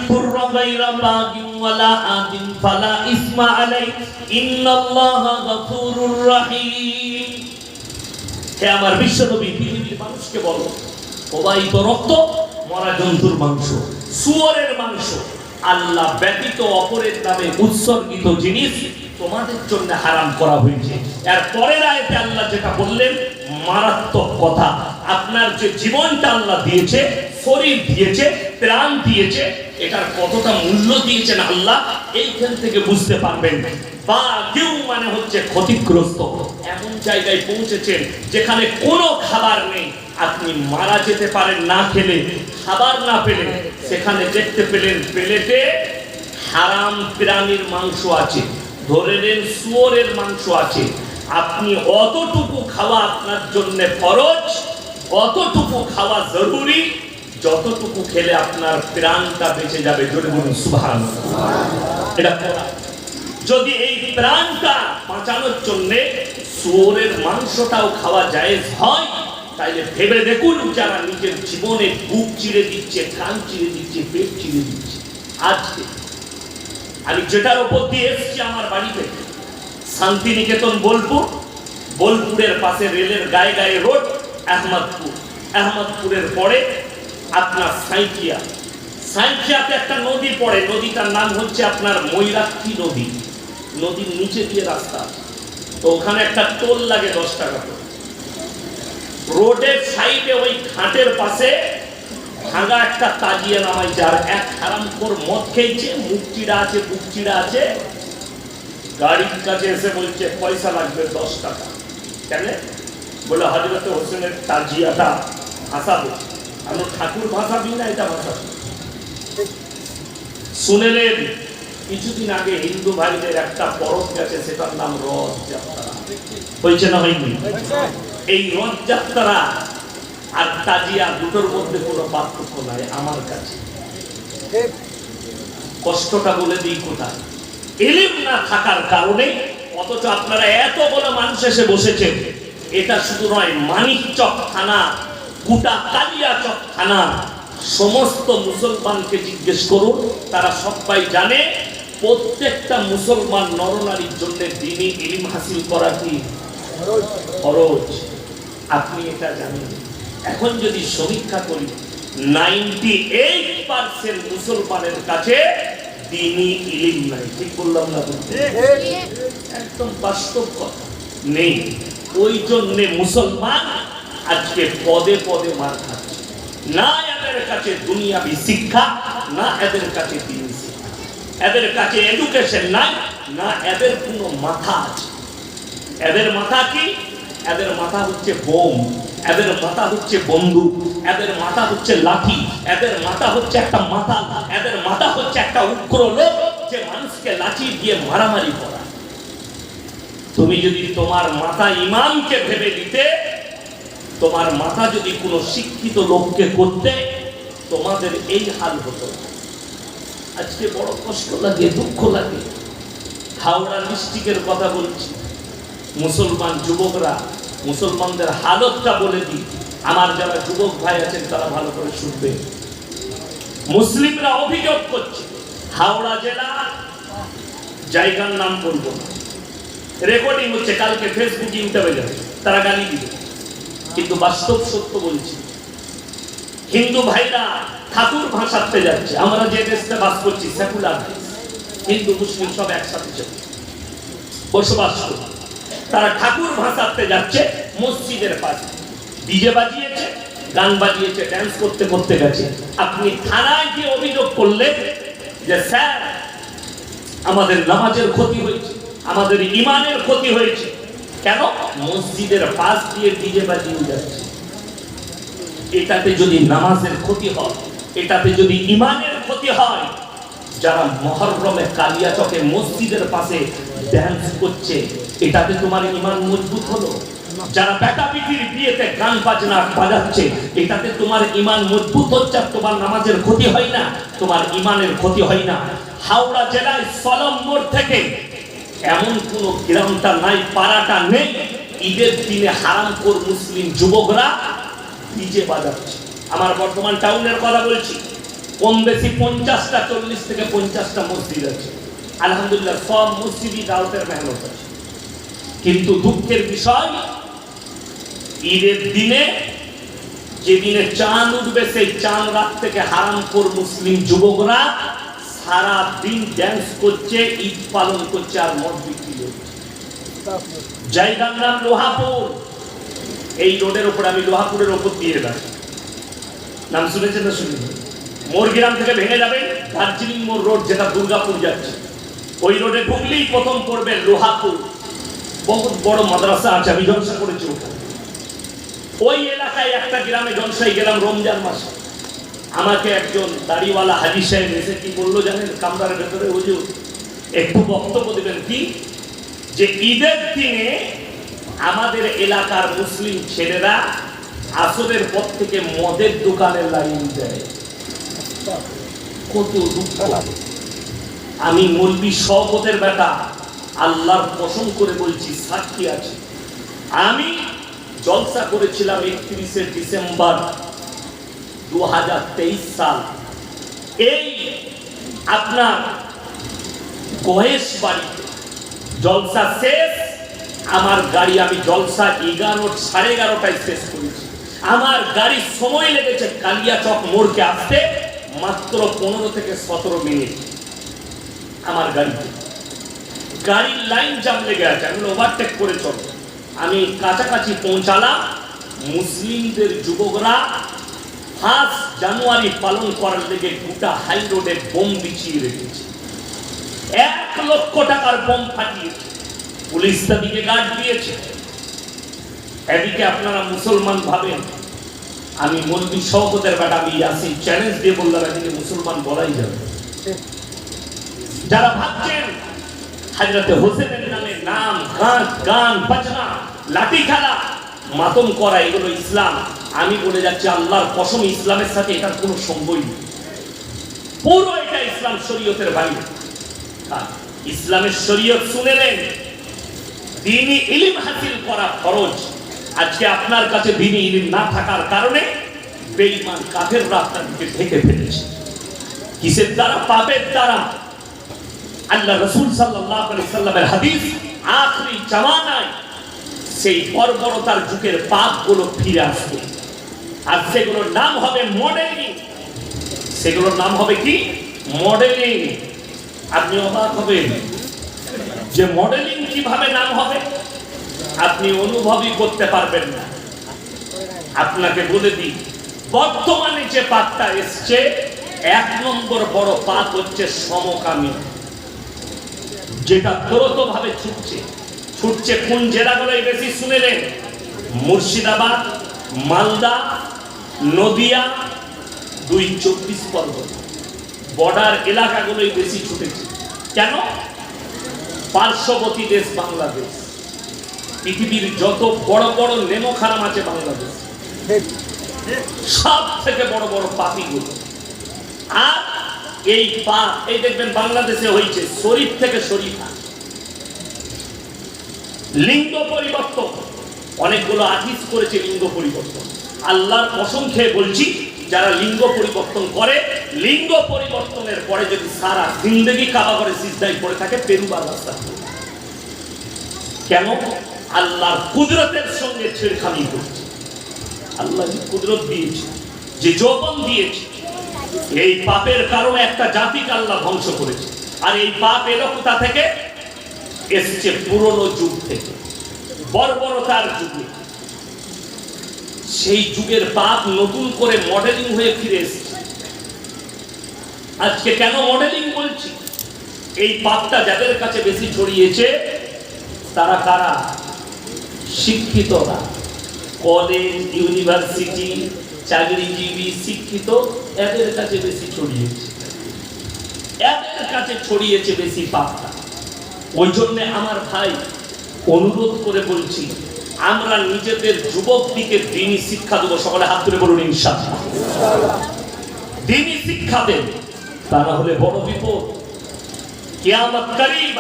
তুররা গায়রা বাগিন ওয়ালা আদিন ফালা ইসমা আলাই ইন্নাল্লাহা গফুরুর রহিম। হে আমার বিশ্বনবী, পৃথিবীর মানুষকে বলো, প্রবাহিত রক্ত, মরা জন্তুর মাংস, শুয়োরের মাংস, আল্লাহ ব্যতীত অপরের নামে উৎসর্গিত জিনিস তোমাদের জন্য হারাম করা হয়েছে। এর পরের আয়াতে আল্লাহ যেটা বললেন মারাত্মক কথা, আপনার যে জীবনটা আল্লাহ দিয়েছে, শরীর দিয়েছে, প্রাণ দিয়েছে, এটার কতটা মূল্য দিয়েছেন আল্লাহ এইখান থেকে বুঝতে পারবেন। বা কেউ মানে হচ্ছে ক্ষতিগ্রস্ত, এমন জায়গায় পৌঁছেছেন যেখানে কোনো খাবার নেই, আপনি মারা যেতে পারেন না খেলে, খাবার না পেলে। সেখানে দেখতে পেলেন প্লেটে হারাম প্রাণীর মাংস আছে, ধরে নেন শুয়োরের মাংস আছে। আপনি অতটুকু খাওয়া আপনার জন্য ফরজ, অতটুকু খাওয়া জরুরি, যতটুকু খেলে আপনার প্রাণটা বেঁচে যাবে। জোরে বলুন সুবহানাল্লাহ। এটা যদি এই প্রাণটা বাঁচানোর জন্য শুয়োরের মাংসটাও খাওয়া জায়েজ হয়, তাইলে ভেবে দেখুন যারা নিজের জীবনে বুক চিড়ে দিচ্ছে, কান চিড়ে দিচ্ছে, পেট চিড়ে দিচ্ছে। আজকে আমি যেটার উপর দিয়ে এসেছি আমার বাড়িতে, শান্তিনিকেতন বোলপুর, বোলপুরের পাশে রেলের গায়ে গায়ে রোড আহমদপুর, আহমদপুরের পরে আপনার সাঁইথিয়া, সাঁইথিয়াতে একটা নদী পড়ে, নদীটার নাম হচ্ছে আপনার ময়ূরাক্ষী নদী। নদীর নিচে দিয়ে রাস্তা, তো ওখানে একটা টোল লাগে 10 টাকা করে। রোডের সাইডে ওই ঘাটের পাশে ভাঙা একটা তাজিয়া নামাই, যার এক হারামখোর মদ খেয়েছে, মুখ চিড়া আছে, বুক চিড়া আছে, গাড়ির কাছে এসে বলছে পয়সা লাগবে 10 টাকা। কেন? বলে হযরত হোসেনের তাজিয়াটা ভাসাবো। আমরা ঠাকুর ভাসাবি না, এটা ভাসাবো। শুনেলেন কিছুদিন আগে হিন্দু ভাইদের একটা পরব গেছে, সেটার নাম রথযাত্রা, হয়েছে না হয়নি? এই রথযাত্রা আর তাজিয়া দুটোর মধ্যে কোনো পার্থক্য নাই আমার কাছে। কষ্টটা বলে দিই কোথায়, ইলম না থাকার কারণে। অথচ আপনারা এত বড় মানুষ এসে বসেছেন। এটা শুধু নয়, মানিকচক থানা, গোটা কালিয়াচক থানা সমস্ত মুসলমানকে জিজ্ঞেস করুন, তারা সবাই জানে প্রত্যেকটা মুসলমান নরনারীর জন্য দ্বীনি ইলম হাসিল করা কি ফরজ। আপনি এটা জানেন? এখন যদি সমীক্ষা করি, 98% মুসলমানের কাছে দ্বীনি ইলম নাই। ঠিক বললাম না? একদম বাস্তব কথা, নেই। ওই জন্য মুসলমান আজকে পদে পদে মার খাচ্ছে। না এদের কাছে দুনিয়াবি শিক্ষা, না এদের কাছে দ্বীনি শিক্ষা, এদের কাছে এডুকেশন নাই, না এদের কোনো মাথা আছে। এদের মাথা কি? এদের মাথা হচ্ছে বোম, এদের মাথা হচ্ছে বন্দুক, এদের মাথা হচ্ছে লাঠি, এদের মাথা হচ্ছে একটা মাথা, এদের মাথা হচ্ছে একটা উগ্র লোক যে মানুষকে লাঠি দিয়ে মারামারি করা। তুমি যদি তোমার মাথা ইমামকে ভেবে দিতে, তোমার মাথা যদি কোনো শিক্ষিত লোককে করতে, তোমাদের এই হাল হতো। আজকে বড় কষ্ট লাগে, দুঃখ লাগে। হাওড়া ডিস্ট্রিক্টের কথা বলছি, মুসলমান যুবকরা, মুসলমানদের হালতটা বলে দিই, আমার যারা যুবক ভাই আছেন তারা ভালো করে শুনবে। মুসলিমরা অভিযোগ করছে, হাওড়া জেলা, জায়গার নাম বলবো না, রেকর্ডিং হচ্ছে, কালকে ফেসবুক ইউটিউবে যাবে, তারা গালি দিবে, কিন্তু বাস্তব সত্য বলছি। হিন্দু ভাইরা ঠাকুর ভাসাতে যাচ্ছে। আমরা যে দেশে বাস করছি সেকুলার দেশ, হিন্দু মুসলিম সব একসাথে বসবাস করছে। তারা ঠাকুর ভাসাতে যাচ্ছে মসজিদের পাশে, ডিজে বাজিয়েছে, গান বাজিয়েছে, ড্যান্স করতে করতে গেছে। আপনি থানায় গিয়ে অভিযোগ করলেন যে স্যার আমাদের নামাজের ক্ষতি হয়েছে, আমাদের ইমানের ক্ষতি হয়েছে। কেন? মসজিদের পাশ দিয়ে ডিজে বাজিয়ে যাচ্ছে। এটাতে যদি নামাজের ক্ষতি হয়, এটাতে যদি ইমানের ক্ষতি হয়, যারা মুহররমে কালিয়াচকে মসজিদের পাশে ড্যান্স করছে, এটাতে তোমার ইমান মজবুত হলো? যারা বেটা বিটির বিয়েতে গান বাজনা বাজাচ্ছে, এটাতে তোমার ইমান মজবুত হচ্ছে, তোমার নামাজের ক্ষতি হয় না, তোমার ইমানের ক্ষতি হয় না। হাওড়া জেলায় সলম মোড় থেকে এমন কোন গ্রামটা নাই, পাড়াটা নেই, ঈদের দিনে হারামখোর মুসলিম যুবকরা ডিজে বাজাচ্ছে। আমার বর্তমান টাউনের কথা বলছি, কম বেশি 50টা 40 থেকে 50টা মসজিদ আছে। আলহামদুলিল্লাহ সব মসজিদই দাওয়াতের মেহনত আছে। কিন্তু দুঃখের বিষয়, ঈদের দিনে যেদিনে চাঁদ উঠবে সেই চাঁদ রাত থেকে হারামখোর মুসলিম যুবকরা সারা দিন ড্যান্স করছে, ঈদ পালন করছে আর মদ বিক্রি করছে। জায়গার নাম লোহাপুর। এই রোডের উপর, আমি লোহাপুরের উপর দিয়ে এলাম, নাম শুনেছেন না? শুনি। মোরগ্রাম থেকে ভেঙে যাবে দার্জিলিং মোড় রোড, যেটা দুর্গাপুর যাচ্ছে, ওই রোডে ঢুকলেই প্রথম পড়বে লোহাপুর। বহুত বড় মাদ্রাসা আছে, আমি জলসা করেছি ওখানে। ওই এলাকায় একটা গ্রামে জলসায় গেলাম রমজান মাসে। আমাকে একজন দাড়িওয়ালা হাজি সাহেব এসে কি বললো জানেন? কামরার ভেতরে, হুজুর একটু বক্তব্য দেবেন কি, যে ঈদের দিনে আমাদের এলাকার মুসলিম ছেলেরা আসরের পর থেকে মদের দোকানে লাইন দেয়। কত দুঃখ। আমি মৌলবি শওকতের বেটা, আল্লাহর কসম করে বলছি, সাক্ষী আছে। আমি জলসা করেছিলাম 31শে ডিসেম্বর 2023 সাল। এই আপনার গহেশ বাড়িতে জলসা শেষ। আমার গাড়ি, আমি জলসা 11:30 শেষ করেছি। আমার গাড়ির সময় লেগেছে কালিয়াচক মোড়কে আসতে মাত্র 15 থেকে 17 মিনিট। আমার গাড়িতে গাড়ির লাইন জাম লেগে আছে, আমি ওভারটেক করে চলবো। আমি কাছাকাছি পৌঁছালাম, মুসলিমদের যুবকরা 1 জানুয়ারি পালন করার লেগে গোটা হাই রোডে বোম বিছিয়ে রেখেছে। 1 লক্ষ টাকার বোম ফাটিয়েছে। পুলিশ তাদেরকে গার্ড দিয়েছে। এদিকে আপনারা মুসলমান ভাবেন, আমি মৌলবি শওকতের বেটা, আমি ইয়াসিন চ্যালেঞ্জ দিয়ে বললাম এদিকে মুসলমান বলাই যাবে। যারা ভাবছেন হযরতে হোসেনের নামে নাম, গান বাজনা, লাঠি খেলা, মাতম করা এগুলো ইসলাম, আমি বলে যাচ্ছি আল্লাহর কসম, ইসলামের সাথে এটার কোনো সম্পর্ক নেই। পুরো এটা ইসলাম শরীয়তের বাইরে। ইসলামের শরীয়ত শুনেলেন, দ্বীনি ইলম হাসিল করা ফরজ। আজকে আপনার কাছে দ্বীনি ইলম না থাকার কারণে বেঈমান কাফেররা আপনাকে ঢেকে ফেলেছে। কিসের দ্বারা? পাপের দ্বারা। আল্লাহ রাসূল সাল্লাল্লাহু আলাইহি সাল্লামের হাদিস, আখিরি জামানায় সেই বর্বরতার যুগের পাপগুলো ফিরে আসবে, আর সেগুলোর নাম হবে মডেলিং। সেগুলোর নাম হবে কি? মডেলিং। আপনি অবাক হবেন যে মডেলিং কিভাবে নাম হবে, আপনি অনুভবই করতে পারবেন না। আপনাকে বলে দিই, বর্তমানে যে পাপটা এসছে, 1 নম্বর বড় পাপ হচ্ছে সমকামী, যেটা দ্রুতভাবে ছুটছে। কোন জেলাগুলোই বেশি শুনেলেন? মুর্শিদাবাদ, মালদা, নদিয়া, 24 পরগনা, বর্ডার এলাকাগুলোই বেশি ছুটেছে। কেন? পার্শ্ববর্তী দেশ বাংলাদেশ, পৃথিবীর যত বড় বড় নেমোখারাম আছে বাংলাদেশ, সব থেকে বড় বড় পাপীগুলো। আর এই পাপ, এই দেখবেন বাংলাদেশে হয়েছে শরীফ থেকে শরীফা। লিঙ্গ পরিবর্তন, অনেকগুলো হাদিস করেছে লিঙ্গ পরিবর্তন। আল্লাহর কসম খেয়ে বলছি, যারা লিঙ্গ পরিবর্তন করে, লিঙ্গ পরিবর্তনের পরে যদি সারা জিন্দেগি কাবা করে সিজদায় পড়ে থাকে, পেরুবার রাস্তা। কেন? আল্লাহর কুদরতের সঙ্গে ছেড়খানি করছে। আল্লাহ যে কুদরত দিয়েছে, যে যৌবন দিয়েছে, এই পাপের কারণে একটা জাতিকে আল্লাহ ধ্বংস করেছে। আর এই পাপ এলো কোথা থেকে? এসেছে পুরনো যুগ থেকে, বর্বরতার যুগে। সেই যুগের পাপ নতুন করে মডেলিং হয়ে ফিরে এসেছে। আজকে কেন মডেলিং বলছি? এই পাপটা যাদের কাছে বেশি ছড়িয়েছে, তারা কারা? শিক্ষিতরা, কলেজ, ইউনিভার্সিটি, চাকরিজীবী, শিক্ষিত, এদের কাছে বেশি ছড়িয়েছে। এদের কাছে ছড়িয়েছে বেশি পাপটা। ওই জন্য আমার ভাই, অনুরোধ করে বলছি, আমরা নিজেদের যুবকদিকে দ্বীনি শিক্ষা দেবো। সকলে হাত তুলে বলুন ইনশাআল্লাহ। দ্বীনি শিক্ষা দেন, তা না হলে বড় বিপদ। কিয়ামত করিব।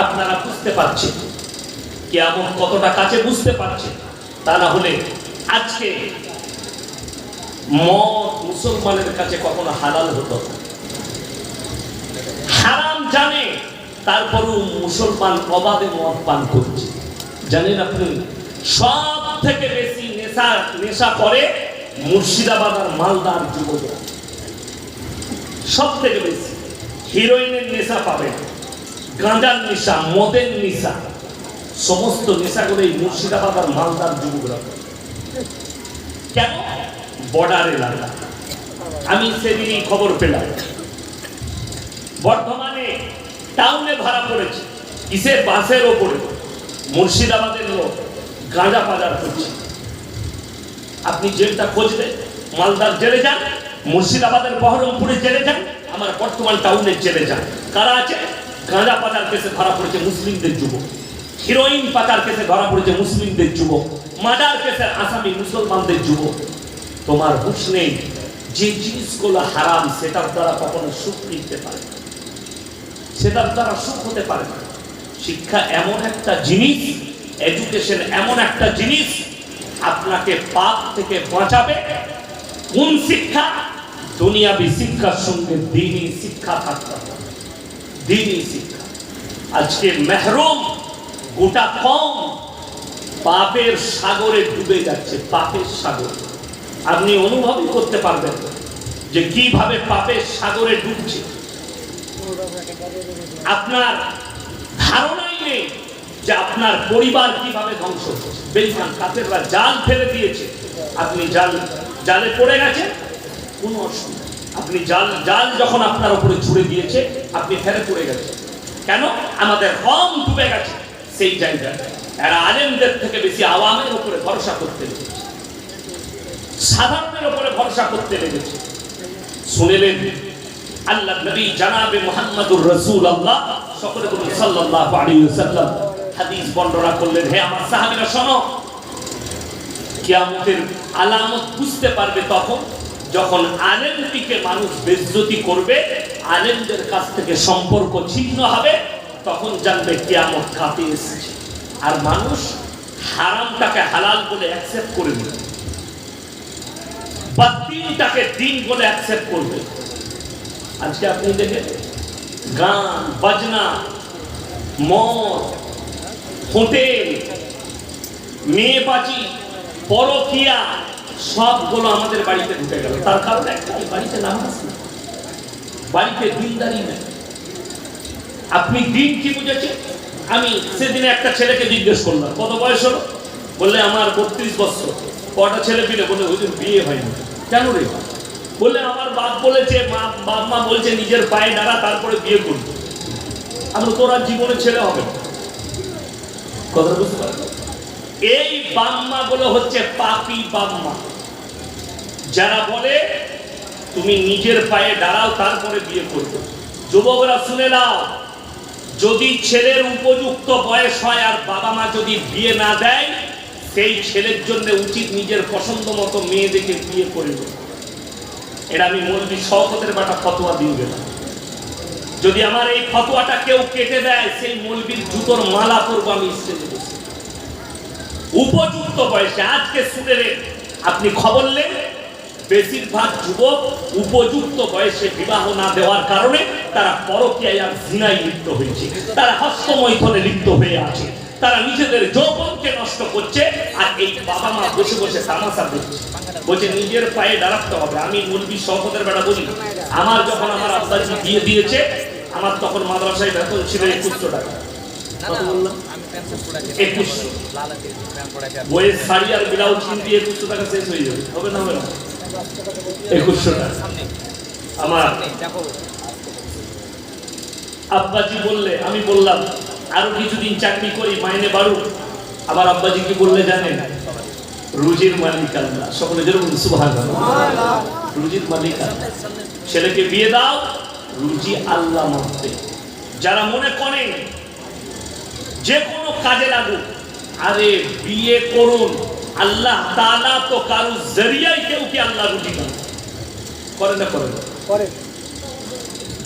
আপনারা বুঝতে পারছেন কিয়ামত কতটা কাছে, বুঝতে পারছেন? তা না হলে আজকে মদ মুসলমানের কাছে কখনো হালাল হতো না, হারাম জানে, তারপরও মুসলমান অবাধে মদ পান করছে। জানেন আপনি সব থেকে বেশি নেশা করে মুর্শিদাবাদ আর মালদার যুবকরা, সব থেকে বেশি হিরোইনের নেশা পাবেন, গাঁজার নেশা, মদের নেশা, সমস্ত নেশাগুলো এই মুর্শিদাবাদ আর মালদার যুবকরা। কেন? বর্ডার এলাকা। আমি সেদিনই খবর পেলাম বর্ধমানে টাউনে ধরা পড়েছে, কিসের বাসের ওপরে মুর্শিদাবাদের লোক গাঁজা পাচার করছে। আপনি জেলটা খুঁজবেন, মালদার জেলে যান, মুর্শিদাবাদের বহরমপুরে জেলে যান, আমার বর্তমান টাউনের জেলে যান, কারা আছে? গাঁজা পাচার কেসে ধরা পড়েছে মুসলিমদের যুবক, হিরোইন পাচার কেসে ধরা পড়েছে মুসলিমদের যুবক, মার্ডার কেসের আসামি মুসলমানদের যুবক। তোমার হুঁশ নেই, যে জিনিসগুলো হারাম সেটার দ্বারা কখনো সুখ নিতে পারে না, সেটার দ্বারা সুখ হতে পারে না। শিক্ষা এমন একটা জিনিস, এডুকেশন এমন একটা জিনিস, আপনাকে পাপ থেকে বাঁচাবে। কোন শিক্ষা? দুনিয়াবি শিক্ষার সঙ্গে দ্বীনি শিক্ষা থাকতে হবে, দ্বীনি শিক্ষা। আজকে মেহরুম গোটা কম পাপের সাগরে ডুবে যাচ্ছে, পাপের সাগর। আপনি অনুভবই করতে পারবেন যে কিভাবে পাপের সাগরে ডুবছে, আপনার ধারণাই নেই যে আপনার পরিবার কিভাবে ধ্বংস হচ্ছে। বেঈমান কাফেররা জাল ফেলে দিয়েছে, আপনি জালে পড়ে গেছেন, কোনো অসুবিধা। আপনি জাল যখন আপনার উপরে ছুড়ে দিয়েছে, আপনি ফেলে পড়ে গেছেন। কেন? আমাদের কম ডুবে গেছে সেই জায়গায়। এরা আলেমদের থেকে বেশি আওয়ামের উপরে ভরসা করতে লেগেছে, সাধারণের উপরে ভরসা করতে লেগেছে। শুনেলেন আল্লাহ নবী জনাবে মুহাম্মদুর রাসূলুল্লাহ সকলে বলুন সাল্লাল্লাহু আলাইহি ওয়াসাল্লাম হাদিস বর্ণনা করলেন, হে আমার সাহাবীরা শোনো, কিয়ামতের আলামত বুঝতে পারবে তখন যখন আলেমটিকে মানুষ বেইজ্জতি করবে, আলেমদের কাছ থেকে সম্পর্ক ছিন্ন হবে, তখন জানবে কিয়ামত কাছে এসেছে। আর মানুষ হারামটাকে হালাল বলে অ্যাকসেপ্ট করে নেবে, বাতিলটাকে দিন বলে অ্যাকসেপ্ট করবে। আজকে আপনি দেখেন গান বাজনা, মদ, হোটেল, মেয়েবাজি, পরকিয়া সবগুলো আমাদের বাড়িতে ঢুকে গেল। তার কারণ একটাই, বাড়িতে নামাজ নেই, বাড়িতে দিনদারি নেই। আপনি দিন কি বুঝেছেন? আমি সেদিনে একটা ছেলেকে জিজ্ঞেস করলাম, কত বয়স হলো? বললে আমার 32 বছর। কটা ছেলে পিলে? বলে হুজুর বিয়ে হয়নি। কেন রে? বললে আমার বাপ বলেছে, বাপ মা বলছে নিজের পায়ে দাঁড়া তারপরে বিয়ে করবো। আমরা তোর আর জীবনে ছেলে হবে না। কথা বুঝতে পারবে? এই বাম্মা গুলো হচ্ছে পাপী বাম্মা, যারা বলে তুমি নিজের পায়ে দাঁড়াও তারপরে বিয়ে করবে। যুবকরা শুনে নাও, যদি ছেলের উপযুক্ত বয়স হয় আর বাবা মা যদি বিয়ে না দেয়, সেই ছেলের জন্য উচিত নিজের পছন্দ মতো মেয়ে দেখে বিয়ে করবে। এটা আমি মৌলবি শওকতের বাটা ফতোয়া দিয়ে গেলাম। যদি আমার এই ফতোয়াটা কেউ কেটে দেয়, সেই মৌলবির জুতোর মালা করবো আমি স্টেজে বসে। উপযুক্ত বয়সে, আজকে শুনে আপনি খবর নেন, বেশিরভাগ যুবক উপযুক্ত বয়সে বিবাহ না দেওয়ার কারণে তারা পরকীয়ায় আর জিনায় লিপ্ত হয়েছে, তারা হস্তমৈথুনে লিপ্ত হয়ে আছে, তারা নিজেদের যৌবনকে নষ্ট করছে। আর এই বাবা মা বসে বসে তামাশা দেখছে, বলছে নিজের পায়ে দাঁড়াতে হবে। আমি মৌলবি শওকতের বেটা বলি, আমার যখন আমার আব্বাজি বিয়ে দিয়েছে, আমার তখন মাদ্রাসায় বেতন ছিল 2100 টাকা। কত বললাম? 2100। বইয়ের শাড়ি আর ব্লাউজ কিনতে 2100 টাকা শেষ হয়ে যাবে, হবে না? হবে না? 2100 টাকা। আমার আব্বাজি বললে, আমি বললাম আরো কিছুদিন চাকরি করি, মাইনে বাড়ুক। আবার আব্বাজি কি বললে জানেন? রুজির মালিক আল্লাহ। সকলে যেরকম সুবহানাল্লাহ, রুজির মালিক আল্লাহ। ছেলেকে বিয়ে দাও, রুজি আল্লাহ মানতে। যারা মনে করেন যে কোনো কাজে লাগুক, আরে বিয়ে করুন, আল্লাহ তাআলা তো কারো জরিয়ায় কেউ কি আল্লাহ রুজি দেন? করে না? করে না? করে।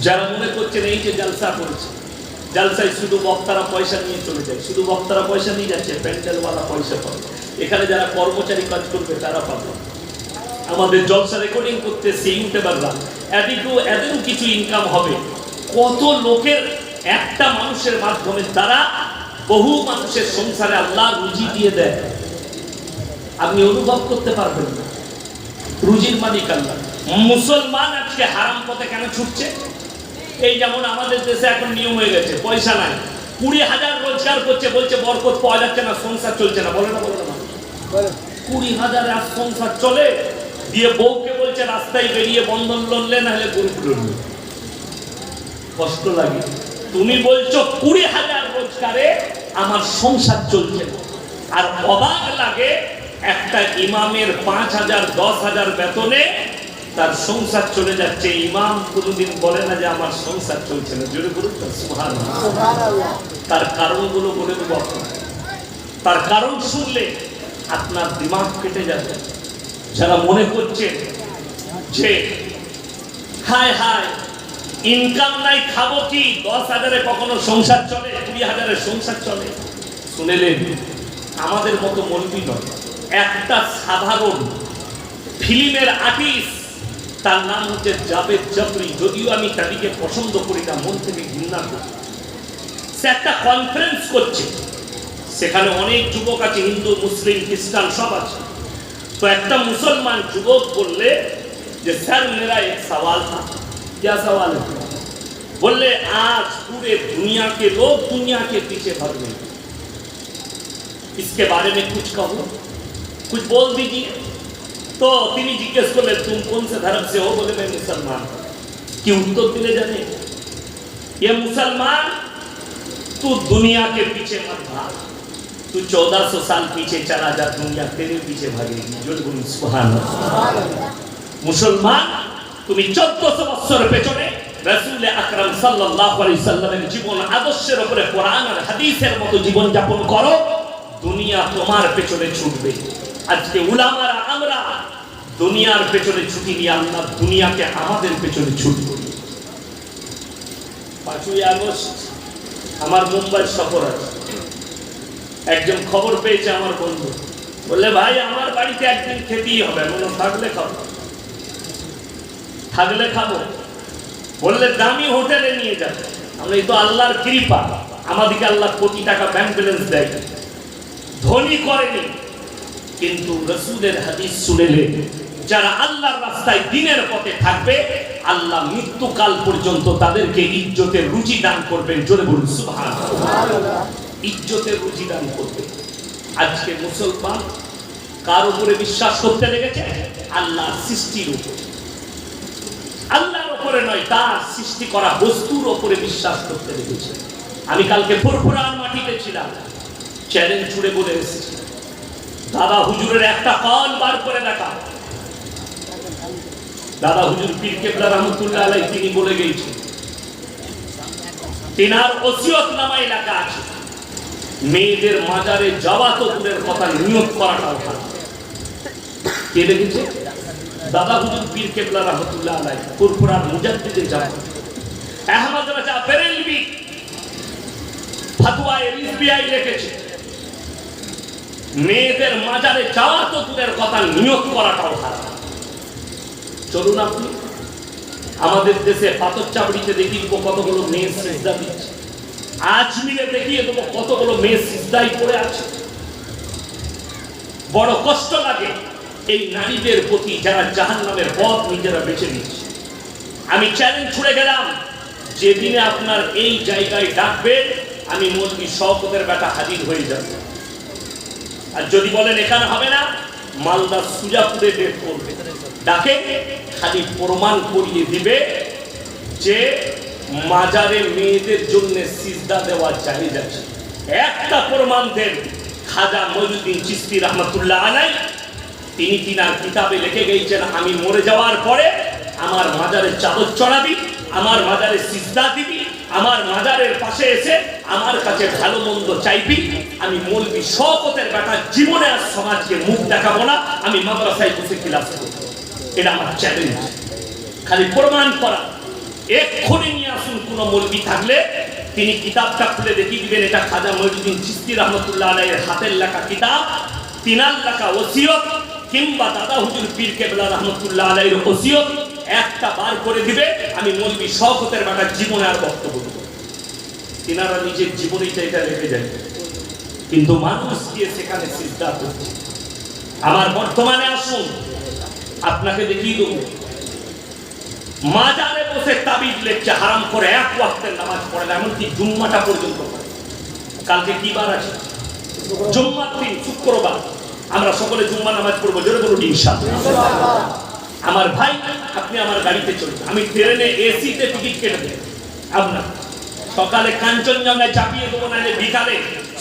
যারা মনে করছেন এই যে জলসা করেছে, জলসায় শুধু বক্তারা পয়সা নিয়ে চলে যায়, শুধু বক্তারা পয়সা নিয়ে যাচ্ছে, প্যান্ডেলওয়ালা পয়সা পাবে। এখানে যারা কর্মচারী কাজ করবে তারা পাবে। আমাদের জলসা রেকর্ডিং করতেছে ইউটিউবাররা, এদেরও কিছু ইনকাম হবে। কত লোকের একটা মানুষের মাধ্যমে তারা বহু মানুষের সংসারে আল্লাহ রুজি দিয়ে দেয়, আপনি অনুভব করতে পারবেন না। রুজির মালিক আল্লাহ। মুসলমান আজকে হারাম পথে কেন ছুটছে? এই যেমন আমাদের দেশে এখন নিয়ম হয়ে গেছে, পয়সা নাই, 20,000 রোজগার করছে, বলছে বরকত পাওয়া যাচ্ছে না, সংসার চলছে না। বলে না? 20,000 আর সংসার চলে? দিয়ে বউকে বলছে রাস্তায় বেরিয়ে বন্ধন লোন লে, না হলে গ্রুপ লোন। কষ্ট লাগে। তুমি বলছো 20,000 রোজগারে আমার সংসার চলছে না। আর অবাক লাগে একটা ইমামের 5,000 10,000 বেতনে তার সংসার চলে যাচ্ছে। ইমাম কোনোদিন বলে না যে আমার সংসার চলছে না। জোরে বলুন সুবহানাল্লাহ। তার কারণগুলো বলে দেবো আপনাকে। তার কারণ শুনলে আপনার দিমাগ কেটে যাবে। যারা মনে করছে যে হায় হায় ইনকাম নাই, খাবো কি, 10,000-এ কখনো সংসার চলে, 20,000-এ সংসার চলে, শুনেলেন আমাদের মতো মলবি নয়। একটা সাধারণ ফিল্মের আর্টিস্ট, তার নাম হচ্ছে জাভেদ জাফরি। যদিও আমি তাকে পছন্দ করি না, মন থেকে ঘৃণা করি। সে একটা কনফারেন্স করছে, সেখানে অনেক যুবক আছে, হিন্দু মুসলিম খ্রিস্টান সব আছে। তো একটা মুসলমান যুবক বললে যে স্যার मेरा एक सवाल था। क्या सवाल है? बोले आज पूरे दुनिया के लोग दुनिया के पीछे भाग रहे हैं, इसके बारे में कुछ कहो, कुछ बोल दीजिए। तो তিনি জিজ্ঞেস করলেন तुम कौन से धर्म से हो? बोले मैं मुसलमान। কি উত্তর দিলে জানে? ये मुसलमान तू दुनिया के पीछे मत भाग, तू 1400 साल पीछे चला जा, दुनिया तेरे पीछे भागेगी। जो बोलूं सुभान अल्लाह। मुसलमान তুমি 1400 বছর পেছনে রাসূল আকরাম সাল্লাল্লাহু আলাইহি সাল্লামের জীবন আদর্শের উপরে কোরআন আর হাদিসের মতো জীবন যাপন করো, দুনিয়া তোমার পেছনে ছুটবে। আজকে উলামারা আমরা দুনিয়ার পেছনে ছুটিনি, আল্লাহ দুনিয়াকে আমাদের পেছনে ছুটবে। 5ই আগস্ট আমার মুম্বাই সফর আছে। একজন খবর পেয়েছে আমার বন্ধু, বললে ভাই আমার বাড়িতে একদিন খেতেই হবে। মনে থাকলে খাবো, থাকলে খাবো। বললে দামি হোটেলে নিয়ে যাবে। আমরা এই তো আল্লাহর কৃপা, আমাদেরকে আল্লাহ কোটি টাকা ব্যাংক ব্যালেন্স দেয়, ধনী করেনি। কিন্তু রাসূলের হাদিস শুনেলে যারা আল্লাহর রাস্তায় দিনের পথে থাকবে, আল্লাহ মৃত্যুকাল পর্যন্ত তাদেরকে ইজ্জতের রুজি দান করবেন। জোরে বলুন সুবহানাল্লাহ। ইজ্জতের রুজি দান করবে। আজকে মুসলমান কার উপরে বিশ্বাস করতে লেগেছে? আল্লাহর সৃষ্টির উপর। আল্লাহর উপরে নয়, তার সৃষ্টি করা বস্তুর উপরে বিশ্বাস করতে লেগেছে। আমি কালকে ফুরফুরার মাটিতে ছিলাম, চ্যালেঞ্জ ছুড়ে বলে এসেছি, দাদা হুজুরের একটা কল বার করে দেখা। দাদা হুজুর পীর কেবলা রহমতুল্লাহ আলাইহি তিনি বলে গিয়েছেন, তিনার ওসিয়তনামায় লেখা আছে মেয়েদের মাজারে যাওয়া তো দূরের কথা, নিয়ত করাটাও হারাম। কে লিখেছে? দাদা হুজুর পীর কেবলা রহমতুল্লাহ আলাইহি ফুরফুরার মুজাদ্দিদে জামান আহমদ রাজা বেরেলভি ফতোয়া রিজভিয়ায় লিখেছে মেয়েদের মাজারে যাওয়া তো দূরের কথা, নিয়ত করাটাও হারাম। চলুন আপনি আমাদের দেশে পাথর চাবড়িতে দেখিয়ে দেবো কতগুলো মেয়ে সিজদা দিচ্ছে, আজমিরে দেখিয়ে দেবো কতগুলো মেয়ে সিজদায় পড়ে আছে। বড় কষ্ট লাগে এই নারীদের প্রতি যারা জাহান্নামের পথ নিজেরা বেছে নিচ্ছে। আমি চ্যালেঞ্জ ছুড়ে গেলাম, যেদিনে আপনার এই জায়গায় ডাকবে আমি মৌলভী শওকতের বেটা হাজির হয়ে যাব। আর যদি বলেন এখানে হবে না, মালদা সুজাপুরে ডেট করবে, ডাকে খালি প্রমাণ করিয়ে দিবে যে মাজারে মেয়েদের জন্য সিজদা দেওয়া জায়েজ আছে। একটা প্রমাণ দেন, খাজা মঈনুদ্দিন চিশতি রহমাতুল্লাহ আলাইহি তিনি তিনার কিতাবে লিখে গিয়েছেন, আমি মরে যাওয়ার পরে আমার মাজারে চাদর চড়াবি, আমার মাজারে সিজদা দিবি, আমার মাজারের পাশে এসে আমার কাছে ভালো মন্দ চাইবি। আমি মৌলভী শওকতের বেটা জীবনে আর সমাজকে মুখ দেখাবো না, আমি মাদ্রাসায় বসে ক্লাস করব। এটা আমার চ্যালেঞ্জ। খালি প্রমাণ করা, এক্ষুনি নিয়ে আসুন কোন মৌলভী থাকলে, তিনি কিতাবটা খুলে দেখিয়ে দিবেন এটা খাজা মঈনুদ্দিন চিশতি রহমাতুল্লাহ আলাইহির হাতের লেখা কিতাব, তিনার লেখা ওসিয়ত, কিংবা দাদা হুজুর পীর কেবলা রহমতুল্লাহ আলাইহির ওসিয়ত একটা বার করে দিবে, আমি মৌলভী শওকতের বেটা জীবনে আর বক্তব্য দেব। তিনারা নিজের জীবনেই এটা রেখে যায়, কিন্তু মানুষ গিয়ে সেখানে সিজদা করছে। আমার বর্তমানে আসুন আপনাকে দেখিয়ে দেবো, মাজারে বসে তাবিজ লেখছে, হারাম করে এক ওয়াক্তের নামাজ পড়ে না, এমনকি জুম্মাটা পর্যন্ত পড়ে। কালকে কি বার আছে? জুম্মার দিন, শুক্রবার। আমরা সকলে জুম্মা নামাজ পড়বো, জোরে বলুন ইনশাআল্লাহ। আমার ভাই, আপনি আমার গাড়িতে চলুন, আমি ট্রেনে এসিতে টিকিট কেটে দেব। আপনার সকালে কাঞ্চনজঙ্ঘায় চাপিয়ে দেবো, নাহলে বিকালে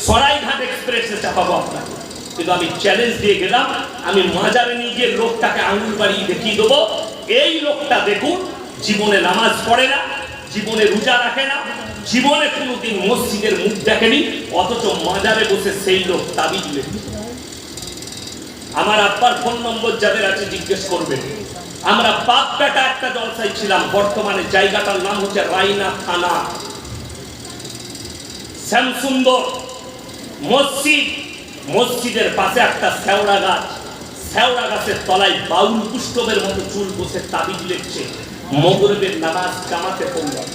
সরাইঘাট এক্সপ্রেসে চাপাবো আপনার। কিন্তু আমি চ্যালেঞ্জ দিয়ে গেলাম, আমি মাজারে নিয়ে গিয়ে লোকটাকে আঙুল বাড়িয়ে দেখিয়ে দেবো, এই লোকটা দেখুন জীবনে নামাজ পড়ে না, জীবনে রোজা রাখে না, জীবনে কোনোদিন মসজিদের মুখ দেখেনি, অথচ মাজারে বসে সেই লোক তাবিজ লেখে। আমার আব্বার ফোন নম্বর যাদের আছে জিজ্ঞেস করবেন। আমরা বাপ বেটা একটা জলসায় ছিলাম, বর্তমানে জায়গাটার নাম হচ্ছে রাইনা থানা। শ্যামসুন্দর মসজিদ, মসজিদের পাশে একটা শেওড়া গাছ, শেওড়া গাছের তলায় বাউল পুষ্পের মতো চুল বসে তাবিজ লিখছে। মাগরিবের নামাজ জামাতে পড়লাম,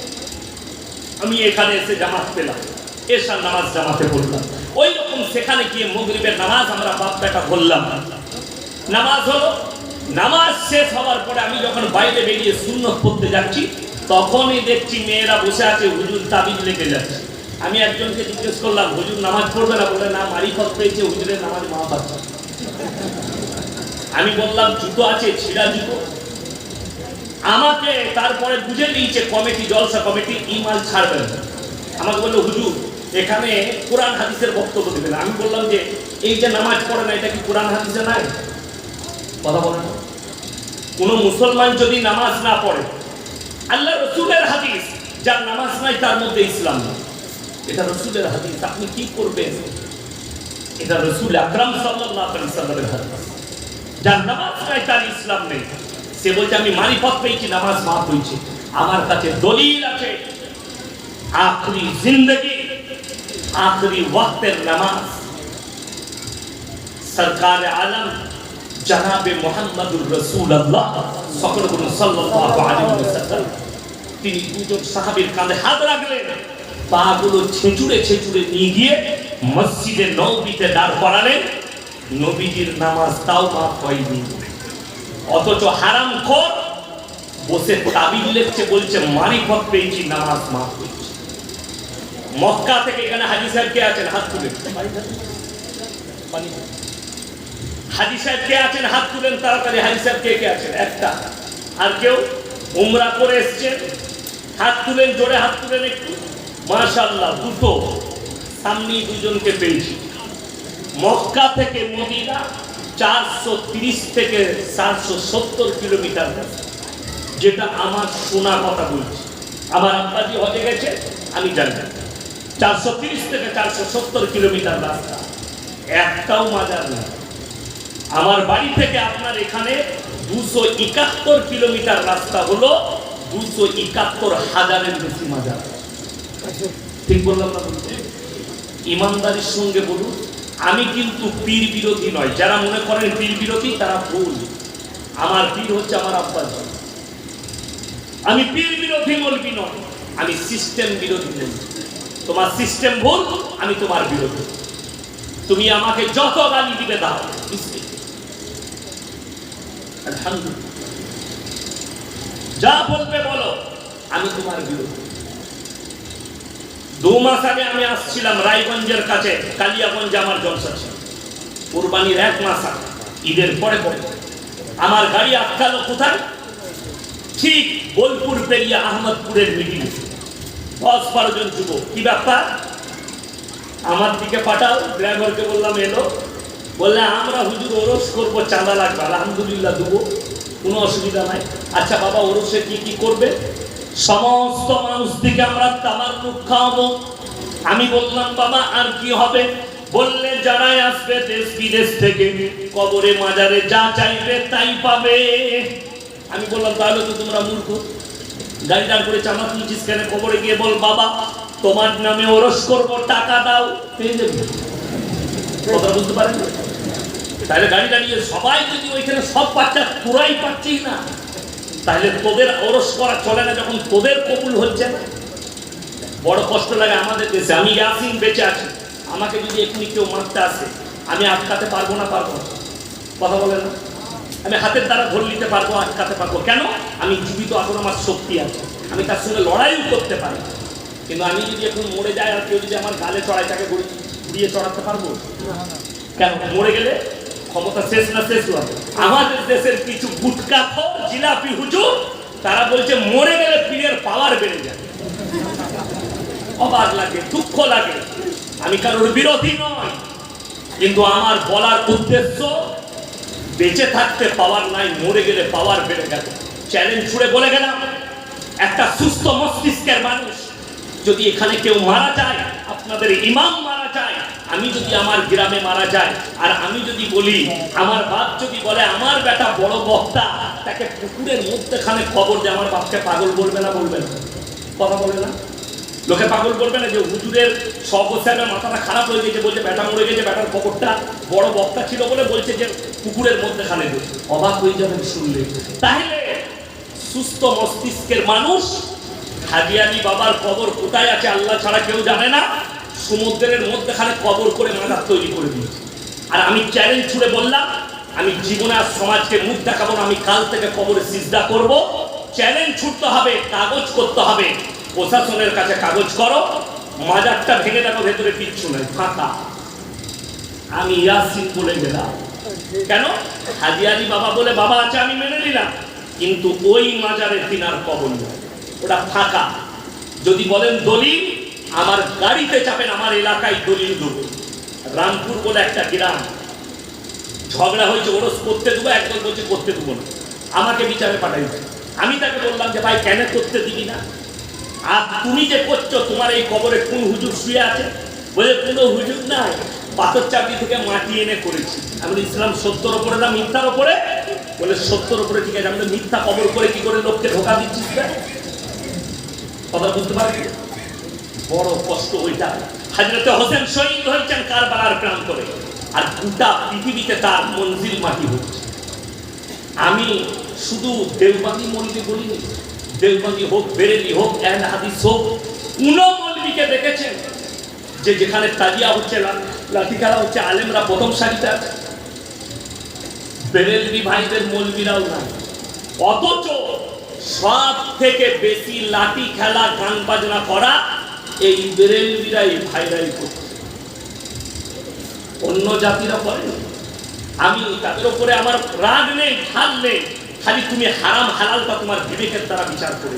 আমি এখানে এসে জামাত পেলাম, এশার নামাজ জামাতে পড়লাম। ওই রকম সেখানে গিয়ে মাগরিবের নামাজ আমরা বাপ বেটা বললাম, নামাজ হলো। নামাজ শেষ হওয়ার পরে আমি যখন বাইরে বেরিয়ে সুন্নত পড়তে যাচ্ছি, তখনই দেখছি মেয়েরা বসে আছে, হুজুর তাবিজ লিখে যাচ্ছে। আমি একজনকে জিজ্ঞেস করলাম, হুজুর নামাজ পড়বে না? বলে না, মারিফত পেয়েছে, হুজুরের নামাজ মাফ আছে। আমি বললাম জুতো আছে, ছিঁড়া জুতো। আমাকে তারপরে বুঝে দিয়েছে কমিটি, জলসা কমিটি, ইমাল ছাড়বেন। আমাকে বললো হুজুর এখানে কোরআন হাদিসের বক্তব্য দেবেন। আমি বললাম যে এই যে নামাজ পড়ে না, এটা কি কোরআন হাদিসে নাই? কথা বলে না। কোন মুসলমান যদি নামাজ না পড়ে, আল্লাহ রসুলের হাদিস, যার নামাজ নাই তার মধ্যে ইসলাম নেই, এটা রসুলের হাদিস, আপনি কি করবেন? এটা রসুল আকরাম সাল্লাল্লাহু আলাইহি ওয়াসাল্লামের হাদিস। যার নামাজ নাই তার ইসলাম নেই। সে বলছে আমি মারিফত পেয়েছি, নামাজ মাফ হয়েছে। আমার কাছে দলিল আছে, আখরি জিন্দগি, আখরি ওয়াক্তের নামাজ সরকার আলম জনাবে মুহাম্মদুর রাসূলুল্লাহ সাল্লাল্লাহু আলাইহি ওয়াসাল্লাম, তিনি দুজন সাহাবীর কাঁধে হাত রাখলেন, পাগুলো ছেঁচুড়ে ছেঁচুড়ে নিয়ে গিয়ে মসজিদে নববীতে দাঁড় করালেন। নবীজির নামাজ তাও মাফ হয়নি, অথচ হারামখোর বসে তাবিজ লিখছে, বলছে মারিফত পেয়েছি, নামাজ মাফ হয়েছে। মক্কা থেকে এখানে হাজী সাহেব কে আছেন? হাত তুলেন। হাজী সাহেব কে আছেন? হাত তুলেন তাড়াতাড়ি। হাজী সাহেব কে কে আছেন? একটা। আর কেউ উমরা করে এসছেন? হাত তুলেন, জোরে হাত তুলেন একটু। মাশাআল্লাহ, দুটো। সামনে দুজনকে পেয়েছি। মক্কা থেকে মদিনা 430 থেকে 470 কিলোমিটার, যেটা আমার শোনা কথা বলছি। আমার আব্বাজি হজে গেছে, আমি জানি। 430 থেকে 470 কিলোমিটার রাস্তা, একটাও মাজার নেই। আমার বাড়ি থেকে আপনার এখানে 271 কিলোমিটার রাস্তা হলো 271,000-এর বেশি মাজার। ঠিক বললাম না? ইমানদারির সঙ্গে বলুন, আমি কিন্তু পীর বিরোধী নয়। যারা মনে করেন পীর বিরোধী তারা ভুল। আমার পীর হচ্ছে আমার আব্বাজি। আমি পীর বিরোধী মৌলবি নয়, আমি সিস্টেম বিরোধী মৌলবি। তোমার সিস্টেম ভুল, আমি তোমার বিরোধী। তুমি আমাকে যত গালি দিবে দাও, আলহামদুলিল্লাহ, যা বলবে বলো, আমি তোমার বিরোধী। 2 মাস আগে আমি আসছিলাম রায়গঞ্জের কাছে, কালিয়াগঞ্জে আমার জলসা ছিল। কুরবানির 1 মাস আগে, ঈদের পরে পরে আমার গাড়ি আটকালো কোথায়? ঠিক বোলপুর পেরিয়ে আহমদপুরের মিডিলে। 10-12 জন যুবক। কি ব্যাপার? আমার দিকে পাঠাও। ড্রাইভারকে বললাম এলো। বললে আমরা হুজুর ওরস করবো, চাঁদা লাগবে। আলহামদুলিল্লাহ দেবো, কোনো অসুবিধা নাই। আচ্ছা বাবা, ওরসে কি কি করবে? সমস্ত মানুষ দিকে আমরা তামান্নুক খাওয়াবো। আমি বললাম বাবা আর কি হবে? বললে যারাই আসবে দেশ বিদেশ থেকে, কবরে মাজারে যা চাইবে তাই পাবে। আমি বললাম তাহলে তো তোমরা মূর্খ, গাড়ি দাঁড় করে চাঁদা তুলছিস কেন? কবরে গিয়ে বল বাবা তোমার নামে ওরস করবো, টাকা দাও, পেয়ে যাবে। কথা বুঝতে পারেন? তাহলে গাড়ি দাঁড়িয়ে সবাই যদি ওইখানে সব বাচ্চা তোরাই পাচ্ছিস না, তাহলে তোদের ওরস করা চলে না যখন তোদের কবুল হচ্ছে না। বড় কষ্ট লাগে আমাদের দেশে। আমি ইয়াসিন বেঁচে আছি, আমাকে যদি এখনই কেউ মারতে আসে আমি আটকাতে পারবো না? পারবো না? কথা বলে না? আমি হাতের দ্বারা ধরে নিতে পারবো, আটকাতে পারবো? কেন? আমি জীবিত, এখন আমার শক্তি আছে, আমি তার সঙ্গে লড়াইও করতে পারি। কিন্তু আমি যদি এখন মরে যাই আর কেউ যদি আমার গালে চড়াই, তাকে ঘুরিয়ে চড়াতে পারবো? কেন? মরে গেলে ক্ষমতা শেষ না শেষ হবে? আমাদের দেশের কিছু গুটকা জিলাপি হুজুর তারা বলছে মরে গেলে পীরের পাওয়ার বেড়ে যাবে। অবাক লাগে, দুঃখ লাগে। আমি কারোর বিরোধী নয়, কিন্তু আমার বলার উদ্দেশ্য বেঁচে থাকতে পাওয়ার নাই, মরে গেলে পাওয়ার বেড়ে গেল। চ্যালেঞ্জ ছুড়ে বলে গেলাম, একটা সুস্থ মস্তিষ্কের মানুষ যদি এখানে কেউ মারা যায়, আপনাদের ইমাম মারা যায়, আমি যদি আমার গ্রামে মারা যায়, আর আমি যদি বলি, আমার বাপ যদি বলে আমার বেটা বড় বক্তা, তাকে পুকুরের মধ্যেখানে খবর দেয়, আমার বাপকে পাগল বলবে না? বলবে না? কথা বলে না? লোকে পাগল বলবে না যে হুজুরের সব সাহেবের মাথাটা খারাপ হয়ে গেছে, বলছে বেটা মরে গেছে, বেটার খবরটা বড় বক্তা ছিল বলে বলছে যে পুকুরের মধ্যেখানে? অবাক হয়ে যাবেন শুনলে। তাহলে সুস্থ মস্তিষ্কের মানুষ, হাজী আলী বাবার কবর কোথায় আছে আল্লাহ ছাড়া কেউ জানে না, সমুদ্রের মধ্যেখানে কবর করে মাজার তৈরি করে দিয়েছে। আর আমি চ্যালেঞ্জ ছুড়ে বললাম, আমি জীবনে আর সমাজকে মুখ দেখাবো না, আমি কাল থেকে কবরে সিজদা করব। চ্যালেঞ্জ ছুটতে হবে, কাগজ করতে হবে, প্রশাসনের কাছে কাগজ করো, মাজারটা ভেঙে দেখো ভেতরে কিচ্ছু নেই, ফাঁকা। আমি ইয়াসিন বলে গেলাম। কেন? হাজী আলী বাবা বলে বাবা আছে, আমি মেনে নিলাম, কিন্তু ওই মাজারে তিনার কবর নয়, ওটা ফাঁকা। যদি বলেন দলিল, আমার গাড়িতে চাপেন, আমার এলাকায় দলিল দেবো। রামপুর বলে একটা গ্রাম, ঝগড়া হয়েছে, ওরস করতে দেবো, একদল বলছে করতে দেবো না, আমাকে বিচারে পাঠাইছে। আমি তাকে বললাম যে ভাই কেন করতে দিবি না? আর তুমি যে করছো, তোমার এই কবরে কোন হুজুর শুয়ে আছে? বলে কোনো হুজুর নাই, পাথর চাপড়ি থেকে মাটি এনে করেছি। আমি ইসলাম সত্যর ওপরে না মিথ্যার ওপরে? বলে সত্যর ওপরে। ঠিক আছে, আমরা মিথ্যা কবর করে কি করে লোককে ধোকা দিচ্ছিস? কথা বুঝতে পারবি? বড় কষ্ট ওইটা। হযরতে হোসেন শহীদ হয়েছেন কারবালার প্রান্তরে, আর গোটা পৃথিবীতে তার মঞ্জিল মাটি হচ্ছে। আমি শুধু দেওবন্দি মৌলবি বলিনি, দেওবন্দি হোক, বেরেলি হোক, আহলে হাদিস হোক, কোন মৌলবিকে দেখেছেন যে যেখানে তাজিয়া হচ্ছে, লাঠি খেলা হচ্ছে, আলেমরা প্রথম সারিতে আছে? বেরেলভি ভাইদের মৌলবিরাও নাই, অথচ সব থেকে বেশি লাঠি খেলা, গান বাজনা করা এই বেরেলভিরাই, ভাইরাই করছে, অন্য জাতিরা করেন। আমি তাদের উপরে আমার রাগ নেই, ঠাল নেই, খালি তুমি হারাম হালালটা তোমার বিবেকের দ্বারা বিচার করে।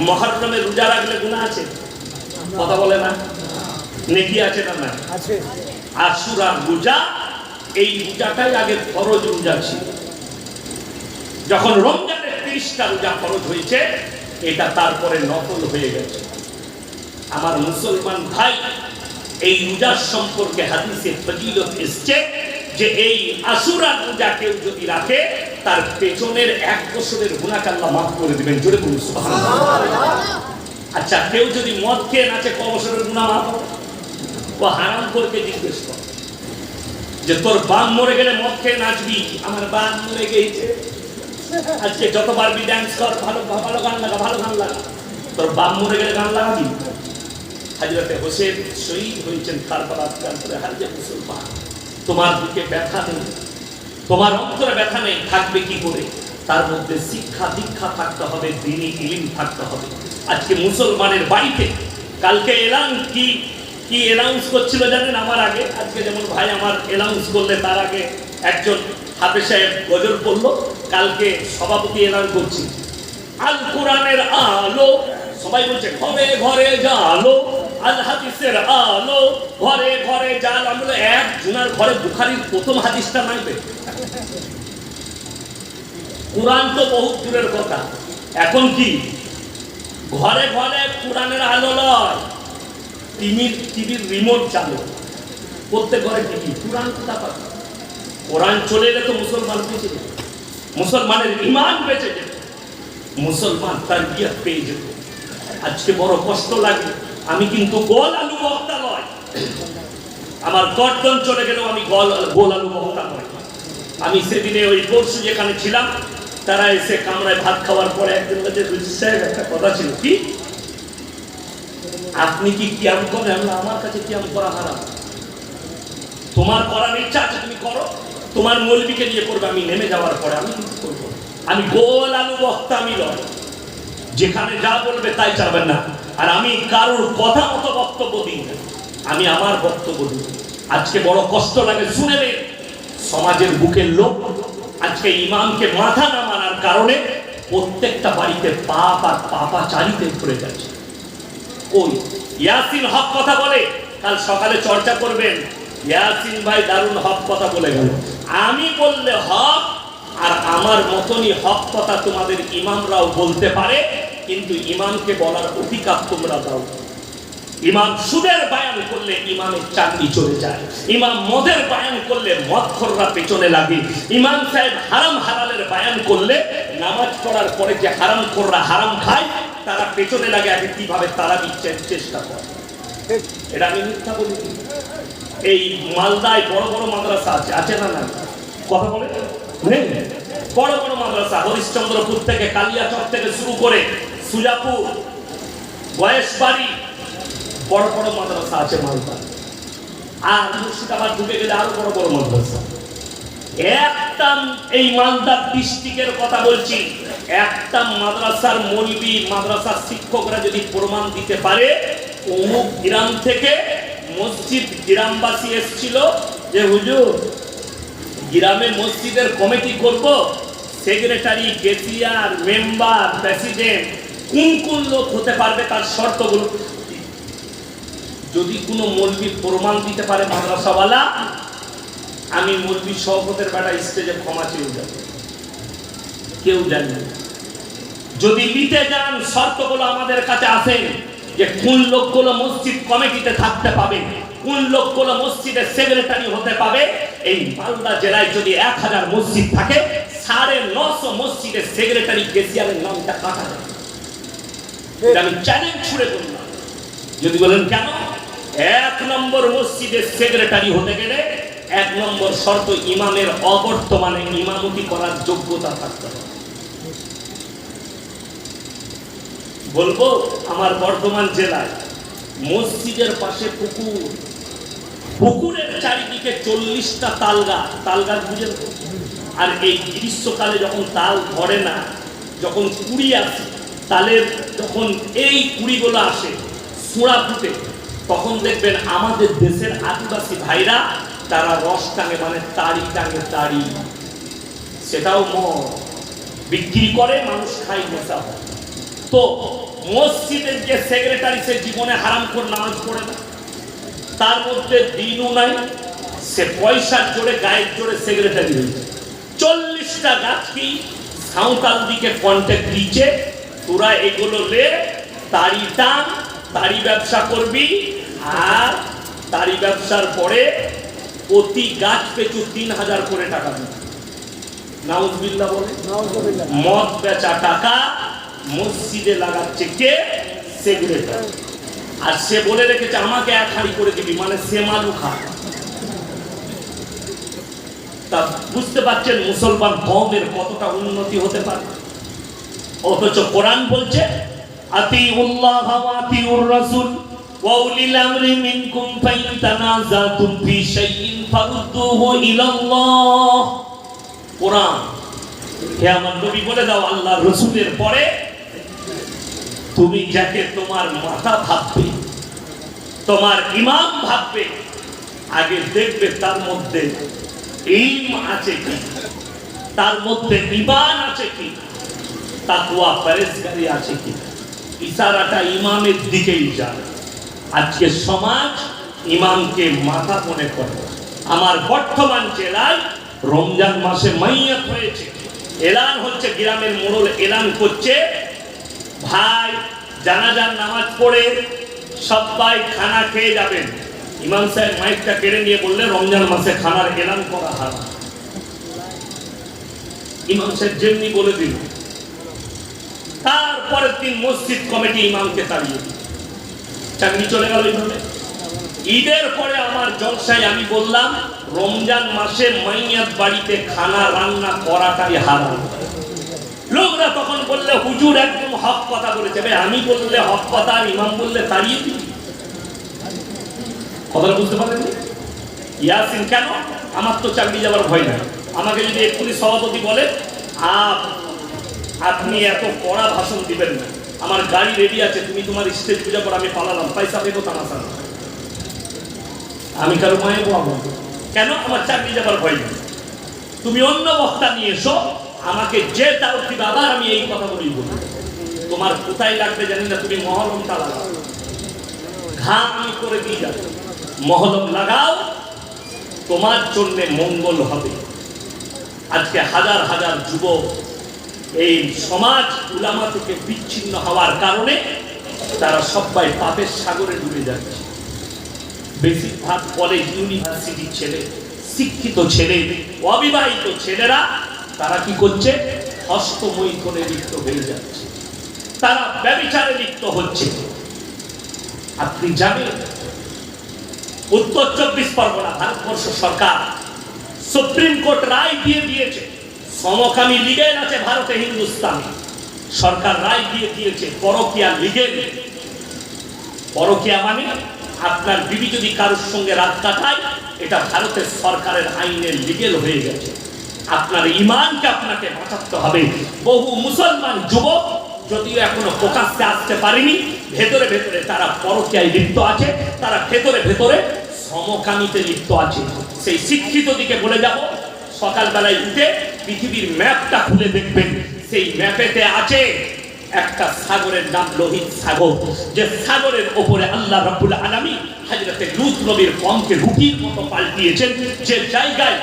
মুহররমে রোজা রাখলে গুনাহ আছে? কথা বলে না? নেকি আছে না? না আছে। আশুরার রোজা, এই রোজাটাই আগে ফরজ রোজা ছিল। যখন রমজানের 30টা রোজা ফরজ হয়েছে, এটা তারপরে নফল হয়ে গেছে। আমার মুসলমান ভাই, এই রোজার সম্পর্কে হাদিসে ফজিলত এসেছে যে এই আশুরার রোজা কেউ যদি রাখে, তার পেছনের 1 বছরের গুনাহ আল্লাহ মাফ করে দিবেন। জোরে বলুন সুবহানাল্লাহ। আচ্ছা, কেউ যদি মদ খেয়ে নাচে, ক বছরের গুনাহ মাফ হবে? ও হারাম করে জিজ্ঞেস কর যে তোর বাপ মরে গেলে মদ খেয়ে নাচবি? আমার বাপ মরে গেছে, আজকে যতবার বি ডান্স কর, ভালো ভালো গান লাগা, ভালো গান লাগা। তোর বাপ মরে গেলে গান লাগাবি? হযরতে হোসেন শহীদ হয়েছেন কারবালার প্রান্তরে। হাজে মুসলমান, তোমার বুকে ব্যথা নেই, তোমার অন্তরে ব্যথা নেই, থাকবে কি করে? তার মধ্যে শিক্ষা দীক্ষা থাকতে হবে, দ্বীনি ইলম থাকতে হবে। আজকে মুসলমানের বাড়িতে কালকে এলান কি অ্যানাউন্স করছিল জানেন? আমার আগে, আজকে যেমন ভাই আমার অ্যানাউন্স করলে তার আগে একজন হাফেজ সাহেব গজল পড়লো। কালকে সভাপতি অ্যানাউন্স করছি, আল কোরআনের আলো, সবাই বলছে ঘরে ঘরে জালো, আল হাদিসের আলো, ঘরে ঘরে জাল। আমরা এক জুনার ঘরে বুখারীর প্রথম হাদিসটা নাইবে। কোরআন তো বহুত দূরের কথা, এখন কি ঘরে ঘরে কোরআনের আলো নয়, টিভির রিমোট চালু, প্রত্যেক ঘরে টিভি। কোরআন কোথা পাবে? কোরআন চলে এলে তো মুসলমান বেঁচে যেত, মুসলমানের ঈমান বেঁচে যেত, মুসলমান তারবিয়ত পেয়ে যেত। আজকে বড় কষ্ট লাগে। আমি কিন্তু গোল আলু বক্তা নয়, আমার গর্দন চলে গেলেও আমি গোল আলু বক্তা নয়। আমি সেদিনে ওই পরশু যেখানে ছিলাম, তারা এসে কামরায় ভাত খাওয়ার পরে একজন কাছে সাহেব একটা কথা ছিল, কি আপনি কি কিয়াম করেন? আমার কাছে কিয়াম করা হারাম। তোমার করার ইচ্ছা আছে তুমি করো, তোমার মৌলবীকে নিয়ে করবে, আমি নেমে যাওয়ার পরে আমি কিছু করবো। আমি গোল আলু বক্তা আমি নয়, যেখানে যা বলবে তাই চাবেন না। আর আমি কারোর কথা মতো বক্তব্য দিই না, আমি আমার বক্তব্য দিই। আজকে বড় কষ্ট লাগে শুনে নেই, সমাজের বুকের লোক আজকে ইমামকে মাথা না মানার কারণে প্রত্যেকটা বাড়িতে পাপ আর পাপাচারিতে ভরে যাচ্ছে। ওই ইয়াসিন হক কথা বলে, কাল সকালে চর্চা করবেন, ইয়াসিন ভাই দারুণ হক কথা বলে গেল। আমি বললে হক, আর আমার মতনই হক কথা তোমাদের ইমামরাও বলতে পারে, কিন্তু ইমামকে বলার অধিকার তোমরা দাও। ইমাম সুদের বায়ান করলে ইমামের চাকরি চলে যায়, ইমাম মদের বায়ান করলে মদখোররা পেছনে লাগে, ইমাম সাহেব হারাম হালালের বায়ান করলে নামাজ পড়ার পরে যে হারামখোররা হারাম খায় তারা পেছনে লাগে, আগে কিভাবে তারা দিচ্ছে চেষ্টা করে। এটা আমি মিথ্যা বলি? এই মালদায় বড় বড় মাদ্রাসা আছে, আছে না? না কথা বলে নেই? বড় বড় মাদ্রাসা হরিশ্চন্দ্রপুর থেকে, কালিয়াচক থেকে শুরু করে সুজাপুর, বয়সবাড়ি, বড় বড় মাদ্রাসা আছে মালদা। আর মুর্শিদাবাদ ঢুকে গেলে আরো বড় বড় মাদ্রাসা। একটা এই মালদা ডিস্ট্রিক্টের কথা বলছি, একটা মাদ্রাসার মৌলবি, মাদ্রাসার শিক্ষকরা যদি প্রমাণ দিতে পারে অমুক গ্রাম থেকে মসজিদ গ্রামবাসী এসেছিল যে হুজুর গ্রামে মসজিদের কমিটি করব, সেক্রেটারি, গেসিয়ার, মেম্বার, প্রেসিডেন্ট কোন কোন লোক হতে পারবে তার শর্তগুলো যদি কোনো মৌলবি প্রমাণ দিতে পারে মাদ্রাসাওয়ালা, আমি মৌলবি সভাপতির বেটা স্টেজে ক্ষমা চেয়ে যাব, কেউ জানে না। যদি নিতে যান শর্তগুলো আমাদের কাছে আসেন, যে কোন লোকগুলো মসজিদ কমিটিতে থাকতে পাবে, কোন লোকগুলো মসজিদের সেক্রেটারি হতে পাবে। এই মালদা জেলায় যদি 1000 মসজিদ থাকে, 950 মসজিদের সেক্রেটারি গেসিয়ারের নামটা কাটা যাবে। আমি চ্যালেঞ্জ ছুড়ে বললাম। যদি বলেন কেন? 1 নম্বর মসজিদের সেক্রেটারি হতে গেলে 1 নম্বর শর্ত ইমামের অবর্তমানে ইমামতি করার যোগ্যতা থাকতে হবে। বলবো আমার বর্ধমান জেলায় মসজিদের পাশে পুকুর, পুকুরের চারিদিকে 40টা তাল গাছ, তাল গাছ বুঝেন? আর এই গ্রীষ্মকালে যখন তাল ধরে না, যখন কুড়ি আসে তালের, যখন এই কুড়িগুলো আসে সুড়া ফুটে, তখন দেখবেন আমাদের দেশের আদিবাসী ভাইরা তারা রস টাঙে, মানে তাড়ি টাঙে, তাড়ি, সেটাও মদ বিক্রি করে, মানুষ খাই, নেশা হয়। তো মসজিদের যে সেক্রেটারি, সে জীবনে হারামখোর নামাজ পড়ে না, তার মধ্যে দিনও নাই, সে পয়সার জোরে, গায়ের জোরে সেক্রেটারি হয়েছে। 40টা গাছ কি সাঁওতাল দিকে কন্ট্যাক্ট দিচ্ছে, তোরা এগুলো লে, তাড়ি টান, তাড়ি ব্যবসা করবি, আর তাড়ি ব্যবসার পরে প্রতি গাছ পেছু 3000 করে টাকা দিবি। নাউজুবিল্লাহ বলে। মদ বেচা টাকা মসজিদে লাগাচ্ছে কে? সেক্রেটারি। আর সে বলে রেখেছে আমাকে 1 হাঁড়ি করে দিবি, মানে সে মালু খায়। তা বুঝতে পারছেন মুসলমান কওমের কতটা উন্নতি হতে পারে। অথচ কোরআন বলছে আতিউল্লাহ ওয়া আতিউর রাসূল ওয়া উলিল আমরি মিনকুম ফাইন তানাযাতুম ফি শাইইন ফারুদ্দুহু ইলাল্লাহ। কোরআন, হে আমার নবী বলে দাও, আল্লাহর রাসূলের পরে তুমি যাকে তোমার মাথা ভাববে, তোমার ইমাম ভাববে, আগে দেখবে তার মধ্যে ইলম আছে কি, তার মধ্যে ঈমান আছে কি, তাকওয়া পরহেজগারি আছে কি। ইশারাটা ইমামের দিকেই যায়। আজকে সমাজ ইমামকে মাথা মনে করে। আমার বর্তমান জেলায় রমজান মাসে মাইয়াত হয়েছে, এলান হচ্ছে, গ্রামের মোড়ল এলান করছে, ভাই জানাজার নামাজ পড়ে সবাই খানা খেয়ে যাবেন। ইমাম সাহেব মাইকটা কেড়ে নিয়ে বললে রমজান মাসে খানার এলান করা হারাম। ইমাম সাহেব যেমনি বলে দিল, তারপরের দিন মসজিদ কমিটি ইমামকে তাড়িয়ে দিল, চাকরি চলে গেল। এইভাবে ঈদের পরে আমার জলসায় আমি বললাম রমজান মাসে মাইয়াত বাড়িতে খানা রান্না করাটাই হারাম। লোকরা তখন বললে হুজুর একদম হক কথা বলেছে। আমি বললে হক কথা আর ইমাম বললে তাড়িয়ে দিই, কথাটা বুঝতে পারেন? ইয়াসিন কেন? আমার তো চাকরি যাওয়ার ভয় নাই। আমাকে যদি এক্ষুনি সভাপতি বলে আপনি এত কড়া ভাষণ দিবেন না, আমার গাড়ি রেডি আছে, তুমি তোমার স্টেজ পূজা করো, আমি পালালাম, পয়সা পেবো তামাশা না, আমি কারো মায়ে বলবো কেন? আমার চাকরি যাবার ভয় নেই। তুমি অন্য বক্তা নিয়ে এসো, আমাকে যে দাও দিবে, আবার আমি এই কথা বলি বলি তোমার কোথায় লাগবে জানি না, তুমি মহলমটা লাগাও, ঘা আমি করে দিয়ে যাবো, মহলম লাগাও, তোমার জন্য মঙ্গল হবে। আজকে হাজার হাজার যুবক এই সমাজ উলামা থেকে বিচ্ছিন্ন হওয়ার কারণে তারা সবাই পাপের সাগরে ডুবে যাচ্ছে। বেশিরভাগ কলেজ ইউনিভার্সিটির ছেলে, শিক্ষিত ছেলে, অবিবাহিত ছেলেরা তারা কি করছে? হস্তমৈথুনে লিপ্ত হয়ে যাচ্ছে, তারা ব্যভিচারে লিপ্ত হচ্ছে। আপনি জানেন উত্তর 24 পরগনা ভারতবর্ষ সরকার সুপ্রিম কোর্ট রায় দিয়ে দিয়েছে, সমকামী লিগেল আছে ভারতে, হিন্দুস্তান সরকার রায় দিয়ে দিয়েছে পরকীয়া লিগেল। পরকীয়া মানে আপনার বিবি যদি কারোর সঙ্গে রাত কাটায়, এটা ভারতের সরকারের আইনের লিগেল হয়ে গেছে। আপনার ইমানকে আপনাকে বাঁচাতে হবে। বহু মুসলমান যুবক যদিও এখনো প্রকাশ্যে আসতে পারেনি, ভেতরে ভেতরে তারা পরকীয়ায় লিপ্ত আছে, তারা ভেতরে ভেতরে সমকামীতে লিপ্ত আছে। সেই শিক্ষিত দিকে বলে যাব, সকালবেলায় উঠে পৃথিবীর ম্যাপটা খুলে দেখবেন, সেই ম্যাপেতে আছে একটা সাগরের নাম লোহিত সাগর, যে সাগরের উপরে আল্লাহ রাব্বুল আলামিন হযরতে লূত নবীর কওমকে রুটির মতো পাল্টিয়েছেন। যে জায়গায়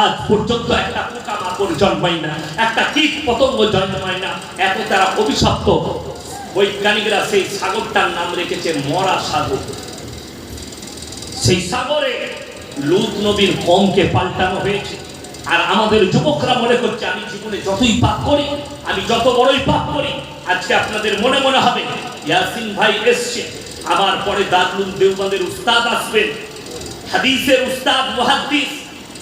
আজ পর্যন্ত একটা পোকামাকড় জন্মায় না, একটা কীট পতঙ্গ জন্মায় না, এত তারা অভিশপ্ত। বৈজ্ঞানিকরা সেই সাগরটার নাম রেখেছে মরা সাগর। সেই সাগরে লূত নবীর কওমকে পাল্টানো হয়েছে। আর আমাদের যুবকরা মনে করছে আমি জীবনে যতই পাপ করি, আমি যত বড়ই পাপ করি, আজকে আপনাদের মনে মনে হবে ইয়াসিন ভাই এসছে, আমার পরে দারুল দেওবন্দের উস্তাদ আসবেন, হাদিসের উস্তাদ মুহাদ্দিস,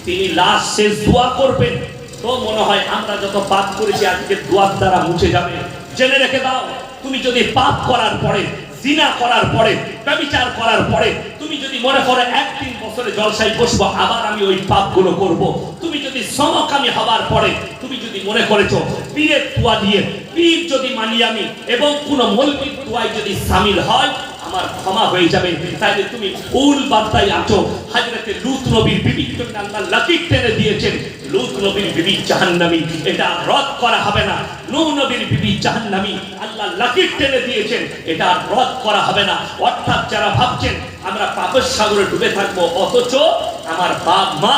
তিনি লাস্ট শেষ দোয়া করবেন, তো মনে হয় আমরা যত পাপ করেছি আজকে দোয়ার দ্বারা মুছে যাবে। জেনে রেখে দাও, তুমি যদি পাপ করার পরে, জিনা করার পরে, ব্যভিচার করার পরে তুমি যদি মনে করো 1-3 বছরে জলসায় বসবো, আবার আমি ওই পাপগুলো করব, তুমি যদি সমকামী হওয়ার পরে তুমি যদি মনে করেছো পীরের দোয়া দিয়ে, পীর যদি মানি আমি এবং কোন মৌলবীর দোয়ায় যদি শামিল হয় আমার ক্ষমা হয়ে যাবে, তাইলে তুমি ভুল বার্তায় আছো। হযরতে লূত নবীর বিবির জন্য আল্লাহ লাকির টেনে দিয়েছেন, লূত নবীর বিবি জাহান্নামী, এটা রদ করা হবে না। নূহ নবীর বিবি জাহান্নামী, আল্লাহ লাকির টেনে দিয়েছেন, এটা রদ করা হবে না। অর্থাৎ যারা ভাবছেন আমরা পাপের সাগরে ডুবে থাকবো, অথচ আমার বাপ মা,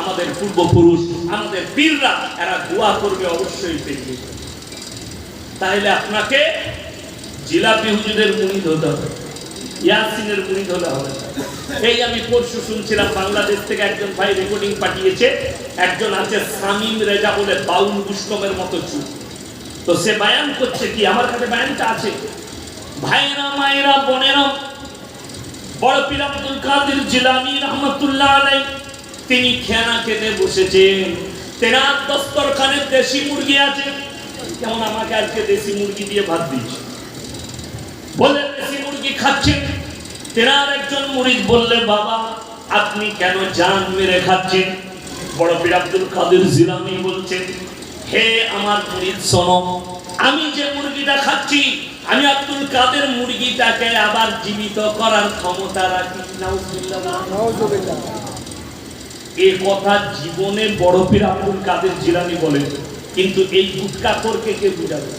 আমাদের পূর্বপুরুষ, আমাদের পীররা এরা দোয়া করবে অবশ্যই পেয়ে। তাহলে আপনাকে জিলাপি হুজুরের মুরিদ হতে হবে, ইয়াসিনের মুরিদ হলে হবে না। এই আমি পরশু শুনছিলাম বাংলাদেশ থেকে একজন ভাই রেকর্ডিং পাঠিয়েছে, একজন আছে শামীম রেজা বলে, বাউল বুস্তমের মতো চুপ, তো সে বায়ান করছে কি, আমার কাছে বায়ানটা আছে। ভাইরা মায়েরা বোনেরা, বড় পীর আব্দুল কাদের জিলানী রহমাতুল্লাহ আলাইহি তিনি খেয়ানা খেতে বসেছেন, তেনার দস্তরখানে দেশি মুরগি আছে, যেমন আমাকে আজকে দেশি মুরগি দিয়ে ভাত দিয়েছে, বলে দেশি মুরগি খাচ্ছেন। তেনার একজন মুরিদ বললে বাবা আপনি কেন জান মেরে খাচ্ছেন? বড় পীর আব্দুল কাদের জিলানী বলছেন, হে আমার মুরিদ শোনো, আমি যে মুরগিটা খাচ্ছি, আমি আব্দুল কাদের মুরগিটাকে আবার জীবিত করার ক্ষমতা রাখি। নাউজুবিল্লাহ। এই কথা জীবনে বড় পীর আব্দুল কাদের জিলানী বলেন, কিন্তু এই গুটকাখোরকে কে বুঝাবে?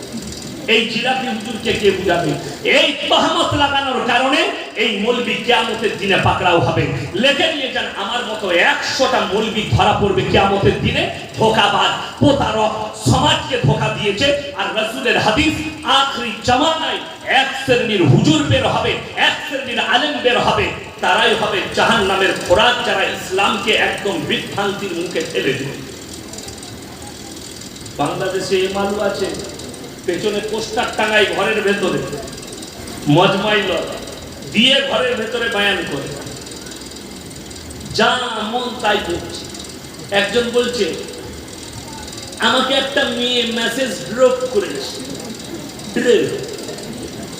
এই জিলাপি হুজুরকে কে বুঝাবে? এই তহমত লাগানোর কারণে এই মৌলবি কিয়ামতের দিনে পাকড়াও হবে। লেখে নিয়ে যান, আমার মতো 100টা মৌলবি ধরা পড়বে কিয়ামতের দিনে, ধোঁকাবাজ, প্রতারক, সমাজকে ধোঁকা দিয়েছে। আর রাসূলের হাদিস, আখিরি জামানায় এক শ্রেণীর হুজুর বের হবে, এক শ্রেণীর আলেম বের হবে, তারাই হবে জাহান্নামের খোরাক, যারা ইসলামকে একদম বিভ্রান্তির মুখে ঠেলে দেবে। বাংলাদেশে মালু আছে, পেছনে পোস্টার টাঙাই ঘরের ভেতরে, মজমাই লয়, দিয়ে ঘরের ভেতরে বয়ান করে, যা মন তাই বলছে। একজন বলছে আমাকে একটা মেয়ে মেসেজ ড্রপ করেছে।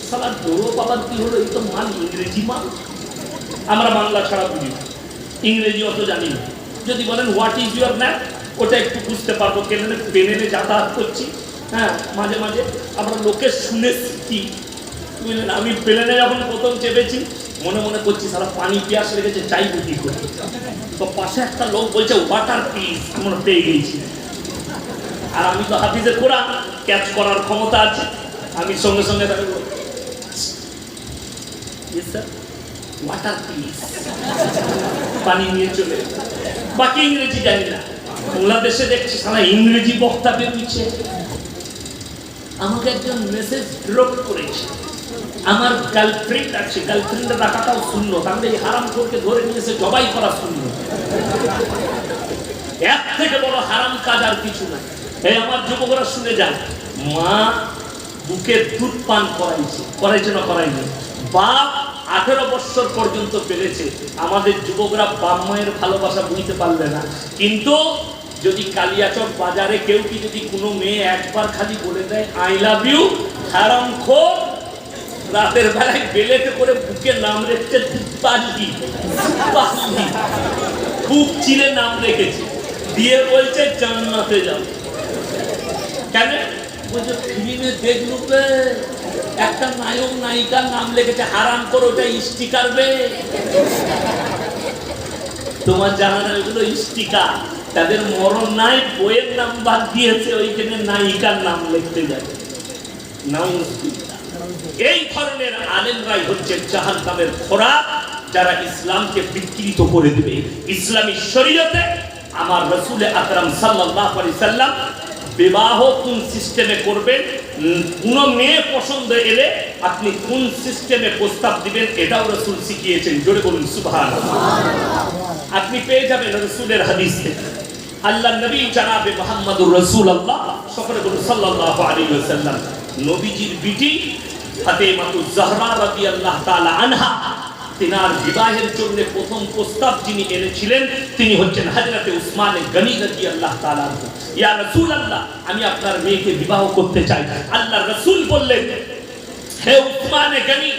সালা ডোরো বাবার কি হলো? এই তো মান ইংরেজি মান, আমরা বাংলা ছাড়া বুঝি না, ইংরেজি অত জানি না। যদি বলেন হোয়াট ইজ ইউর ম্যাপ, ওটা একটু বুঝতে পারবো, কেন প্লেনে যাতায়াত করছি। হ্যাঁ, মাঝে মাঝে আমরা লোকের শুনেছি কি বুঝলেন। আমি প্লেনে যখন প্রথম চেপেছি মনে মনে করছি সারা পানি পিয়াস লেগেছে, চাইবো কি করে। তো পাশে একটা লোক বলছে ওয়াটার প্লিজ, আমরা পেয়ে গেছি। আর আমি তো হাফিজে কোরআন, ক্যাচ করার ক্ষমতা আছে। আমি সঙ্গে সঙ্গে তাকে ওয়াটার প্লিজ, পানি নিয়ে চলে। বাকি ইংরেজি জানি না। বাংলাদেশে দেখছি সারা ইংরেজি বক্তা বেরোচ্ছে। আমাকে একজন মেসেজ ড্রপ করেছে, আমার গার্লফ্রেন্ড আছে, গার্লফ্রেন্ডের রাখাটাও শূন্য, তাহলে এই হারাম করকে ধরে নিয়েছে জবাই করা শূন্য। এর থেকে বড় হারাম কাজ আর কিছু নাই। এই আমার যুবকরা শুনে যান, মা বুকে দুধ পান করাইছে না করাইনি, বাপ 18 বছর পর্যন্ত পেলেছে। আমাদের যুবকরা বাপ মায়ের ভালোবাসা বুঝতে পারবে না। কিন্তু যদি কালিয়াচক বাজারে কেউ কি যদি কোনো মেয়ে একবার খালি বলে দেয় আই লাভ ইউ, হারামখোর রাতের বেলায় বেলেটে করে বুকে নাম রেখেছে পাল্লি, খুব চিনে নাম রেখেছে, দিয়ে বলছে জান্নাতে যাও। কেন বলছে ফিল্মে দেখলো একটা নায়ক নায়িকার নাম লিখেছে হারাম করে, ওটা স্টিকার বে। তোমার জানা না ওইগুলো স্টিকার, তাদের মরণ নাই, বইয়ের নাম বাদ দিয়েছে, ওইখানে নায়িকার নাম লিখতে যাবে। এই ধরনের আলেমরাই হচ্ছে জাহান্নামের খোরাক, যারা ইসলামকে বিকৃত করে দিবে। ইসলামী শরীয়তে আমার রাসূল আকরাম সাল্লাল্লাহু আলাইহি সাল্লাম বিবাহ কোন সিস্টেমে করবেন, কোন মেয়ে পছন্দ এলে আপনি কোন সিস্টেমে প্রস্তাব দিবেন, এটাও রাসূল শিখিয়েছেন। জোরে বলুন সুবহানাল্লাহ। আপনি পেয়ে যাবেন রাসূলের হাদিস থেকে। আল্লাহ নবী জনাবে মুহাম্মদুর রাসূলুল্লাহ সকলে বলুন সাল্লাল্লাহু আলাইহি ওয়াসাল্লাম, নবীজির বিটি ফাতেমাতুজ জাহরা রাদিয়াল্লাহু তাআলা আনহা, তিনার বিবাহের জন্য প্রথম প্রস্তাব যিনি এনেছিলেন তিনি হচ্ছেন হযরত উসমান গনি রাদিয়াল্লাহু তাআলা। ইয়া রাসূলুল্লাহ, আমি আপনার মেয়েকে বিবাহ করতে চাই। আল্লাহর রাসূল বললেন, হে উসমান গনি,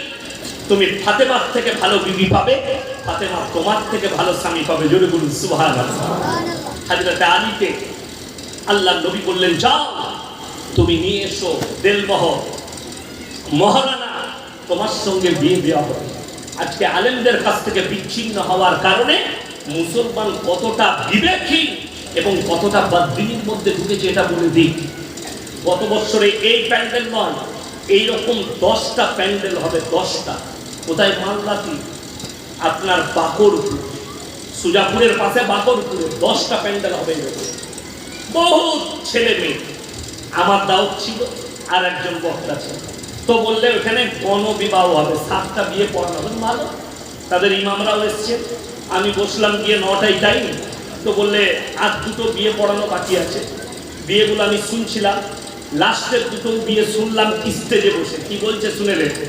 তুমি ফাতেমার থেকে ভালো বিবি পাবে, ফাতেমা তোমার থেকে ভালো স্বামী পাবে। জোরে বলুন সুবহানাল্লাহ। হযরত আলীকে আল্লাহর নবী বললেন, যাও তুমি নিয়ে এসো দেলমোহর, মহারানা, তোমার সঙ্গে বিয়ে দেওয়া হবে। আজকে আলেমদের কাছ থেকে বিচ্ছিন্ন হওয়ার কারণে মুসলমান কতটা বিবেকহীন এবং কতটা বদদিনের মধ্যে ঢুকেছে এটা বলে দিই। গত বছরে এই প্যান্ডেল নয়, এইরকম 10টা প্যান্ডেল হবে, 10টা। কোথায়? মালদাতি, আপনার বাকরপুর, সুজাপুরের পাশে বাকরপুরে 10টা প্যান্ডেল হবে। বহুত ছেলে মেয়ে, আমার দাওয়াত ছিল, আর একজন বক্তা ছিল। তো বললে ওখানে গণবিবাহ হবে, 7টা বিয়ে পড়ানো হবে। ভালো, তাদের ইমামরাও এসছে। আমি বসলাম গিয়ে 9টায় টাইম। তো বললে আর 2টো বিয়ে পড়ানো বাকি আছে। বিয়েগুলো আমি শুনছিলাম, লাস্টের 2টো বিয়ে শুনলাম স্টেজে বসে। কি বলছে শুনে রেখে,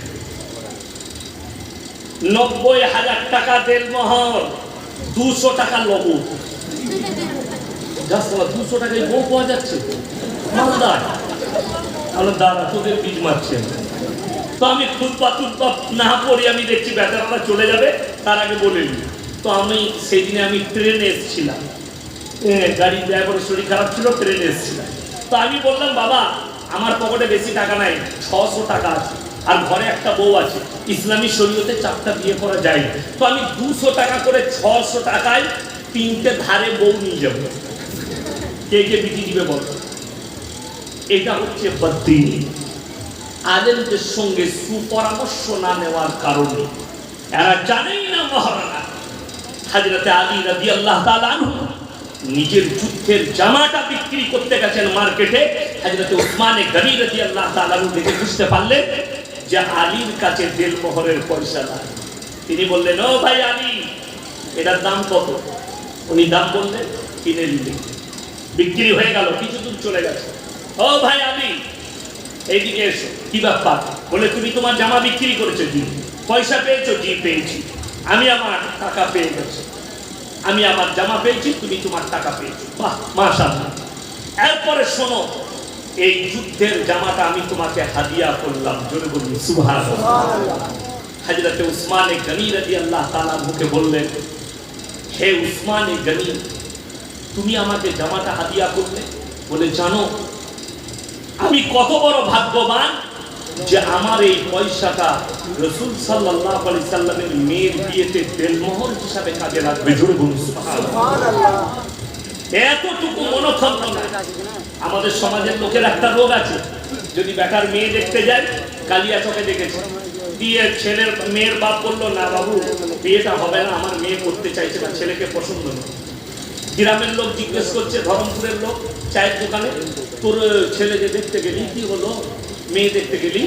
90,000 টাকা দেলমোহর, 200 টাকা লবণ। 200 টাকায় বউ পাওয়া যাচ্ছে মালদার। আমার দাদা তোদের বীজ মারছেন। তো আমি খুতবা না পড়ি, আমি দেখছি বেচারাটা চলে যাবে, তার আগে বলেনি। তো আমি সেদিনে আমি ট্রেনে এসেছিলাম, গাড়ি ড্রাইভারের শরীর খারাপ ছিল, ট্রেনে এসেছিলাম। তো আমি বললাম, বাবা আমার পকেটে বেশি টাকা নাই, 600 টাকা আছে, আর ঘরে একটা বউ আছে, ইসলামী শরীয়তে 4টা বিয়ে করা যায়। তো আমি 200 টাকা করে 600 টাকায় 3টে ধারে বউ নিয়ে যাব। কে কে বিটি দিবে বল? এটা হচ্ছে বদদিনী। আলেমদের সঙ্গে সুপরামর্শ না নেওয়ার কারণে এরা জানেই না মহারানা হযরত আলী রাদিয়াল্লাহু তাআলা আনহু নিজের যুদ্ধের জামাটা বিক্রি করতে গেছেন মার্কেটে। হযরত উসমান গনি রাদিয়াল্লাহু তাআলা দেখে বুঝতে পারলেন যে আলীর কাছে দেলমোহরের পয়সা নাই। তিনি বললেন, ও ভাই আলী, এটার দাম কত? উনি দাম বললেন, কিনে নিলেন, বিক্রি হয়ে গেল, কিছু দূর চলে গেছে। ও ভাই আলী, এইদিকে এসো। কি ব্যাপার? বলে, তুমি তোমার জামা বিক্রি করেছো। পয়সা পেয়েছো? জি পেয়েছি। আমি আমার টাকা পেয়ে গেছি। আমি আমার জামা পেয়েছি, তুমি তোমার টাকা পেয়েছো। বাহ, মাশাআল্লাহ। এরপরে শোনো, এই যুদ্ধের জামাটা আমি তোমাকে হাদিয়া করলাম। জোরে বলুন সুবহানাল্লাহ। হযরত উসমানে গনি রাদিয়াল্লাহু তাআলা মুখে বললেন, হে উসমানে গনি, তুমি আমাকে জামাটা হাদিয়া করলে? বলে, জানো আমি কত বড় ভাগ্যবান যে আমার এই পয়সাটা রাসূল সাল্লাল্লাহু আলাইহি সাল্লামের মেয়ের বিয়েতে দেনমোহর হিসাবে কাজে লাগবে। জোরে বলুন সুবহানাল্লাহ। এতটুকু মনোক্ষণ না। আমাদের সমাজের লোকের একটা রোগ আছে, যদি বেকার মেয়ে দেখতে যায়, কালিয়া চোখে দেখেছে, দিয়ে ছেলের মেয়ের বাপ বললো, না বাবু বিয়েটা হবে না, আমার মেয়ে করতে চাইছে না, ছেলেকে পছন্দ না। গ্রামের লোক জিজ্ঞেস করছে, ধরমপুরের লোক চায়ের দোকানে, তোর ছেলে যে দেখতে গেলি, কি হলো? মেয়ে দেখতে গেলি?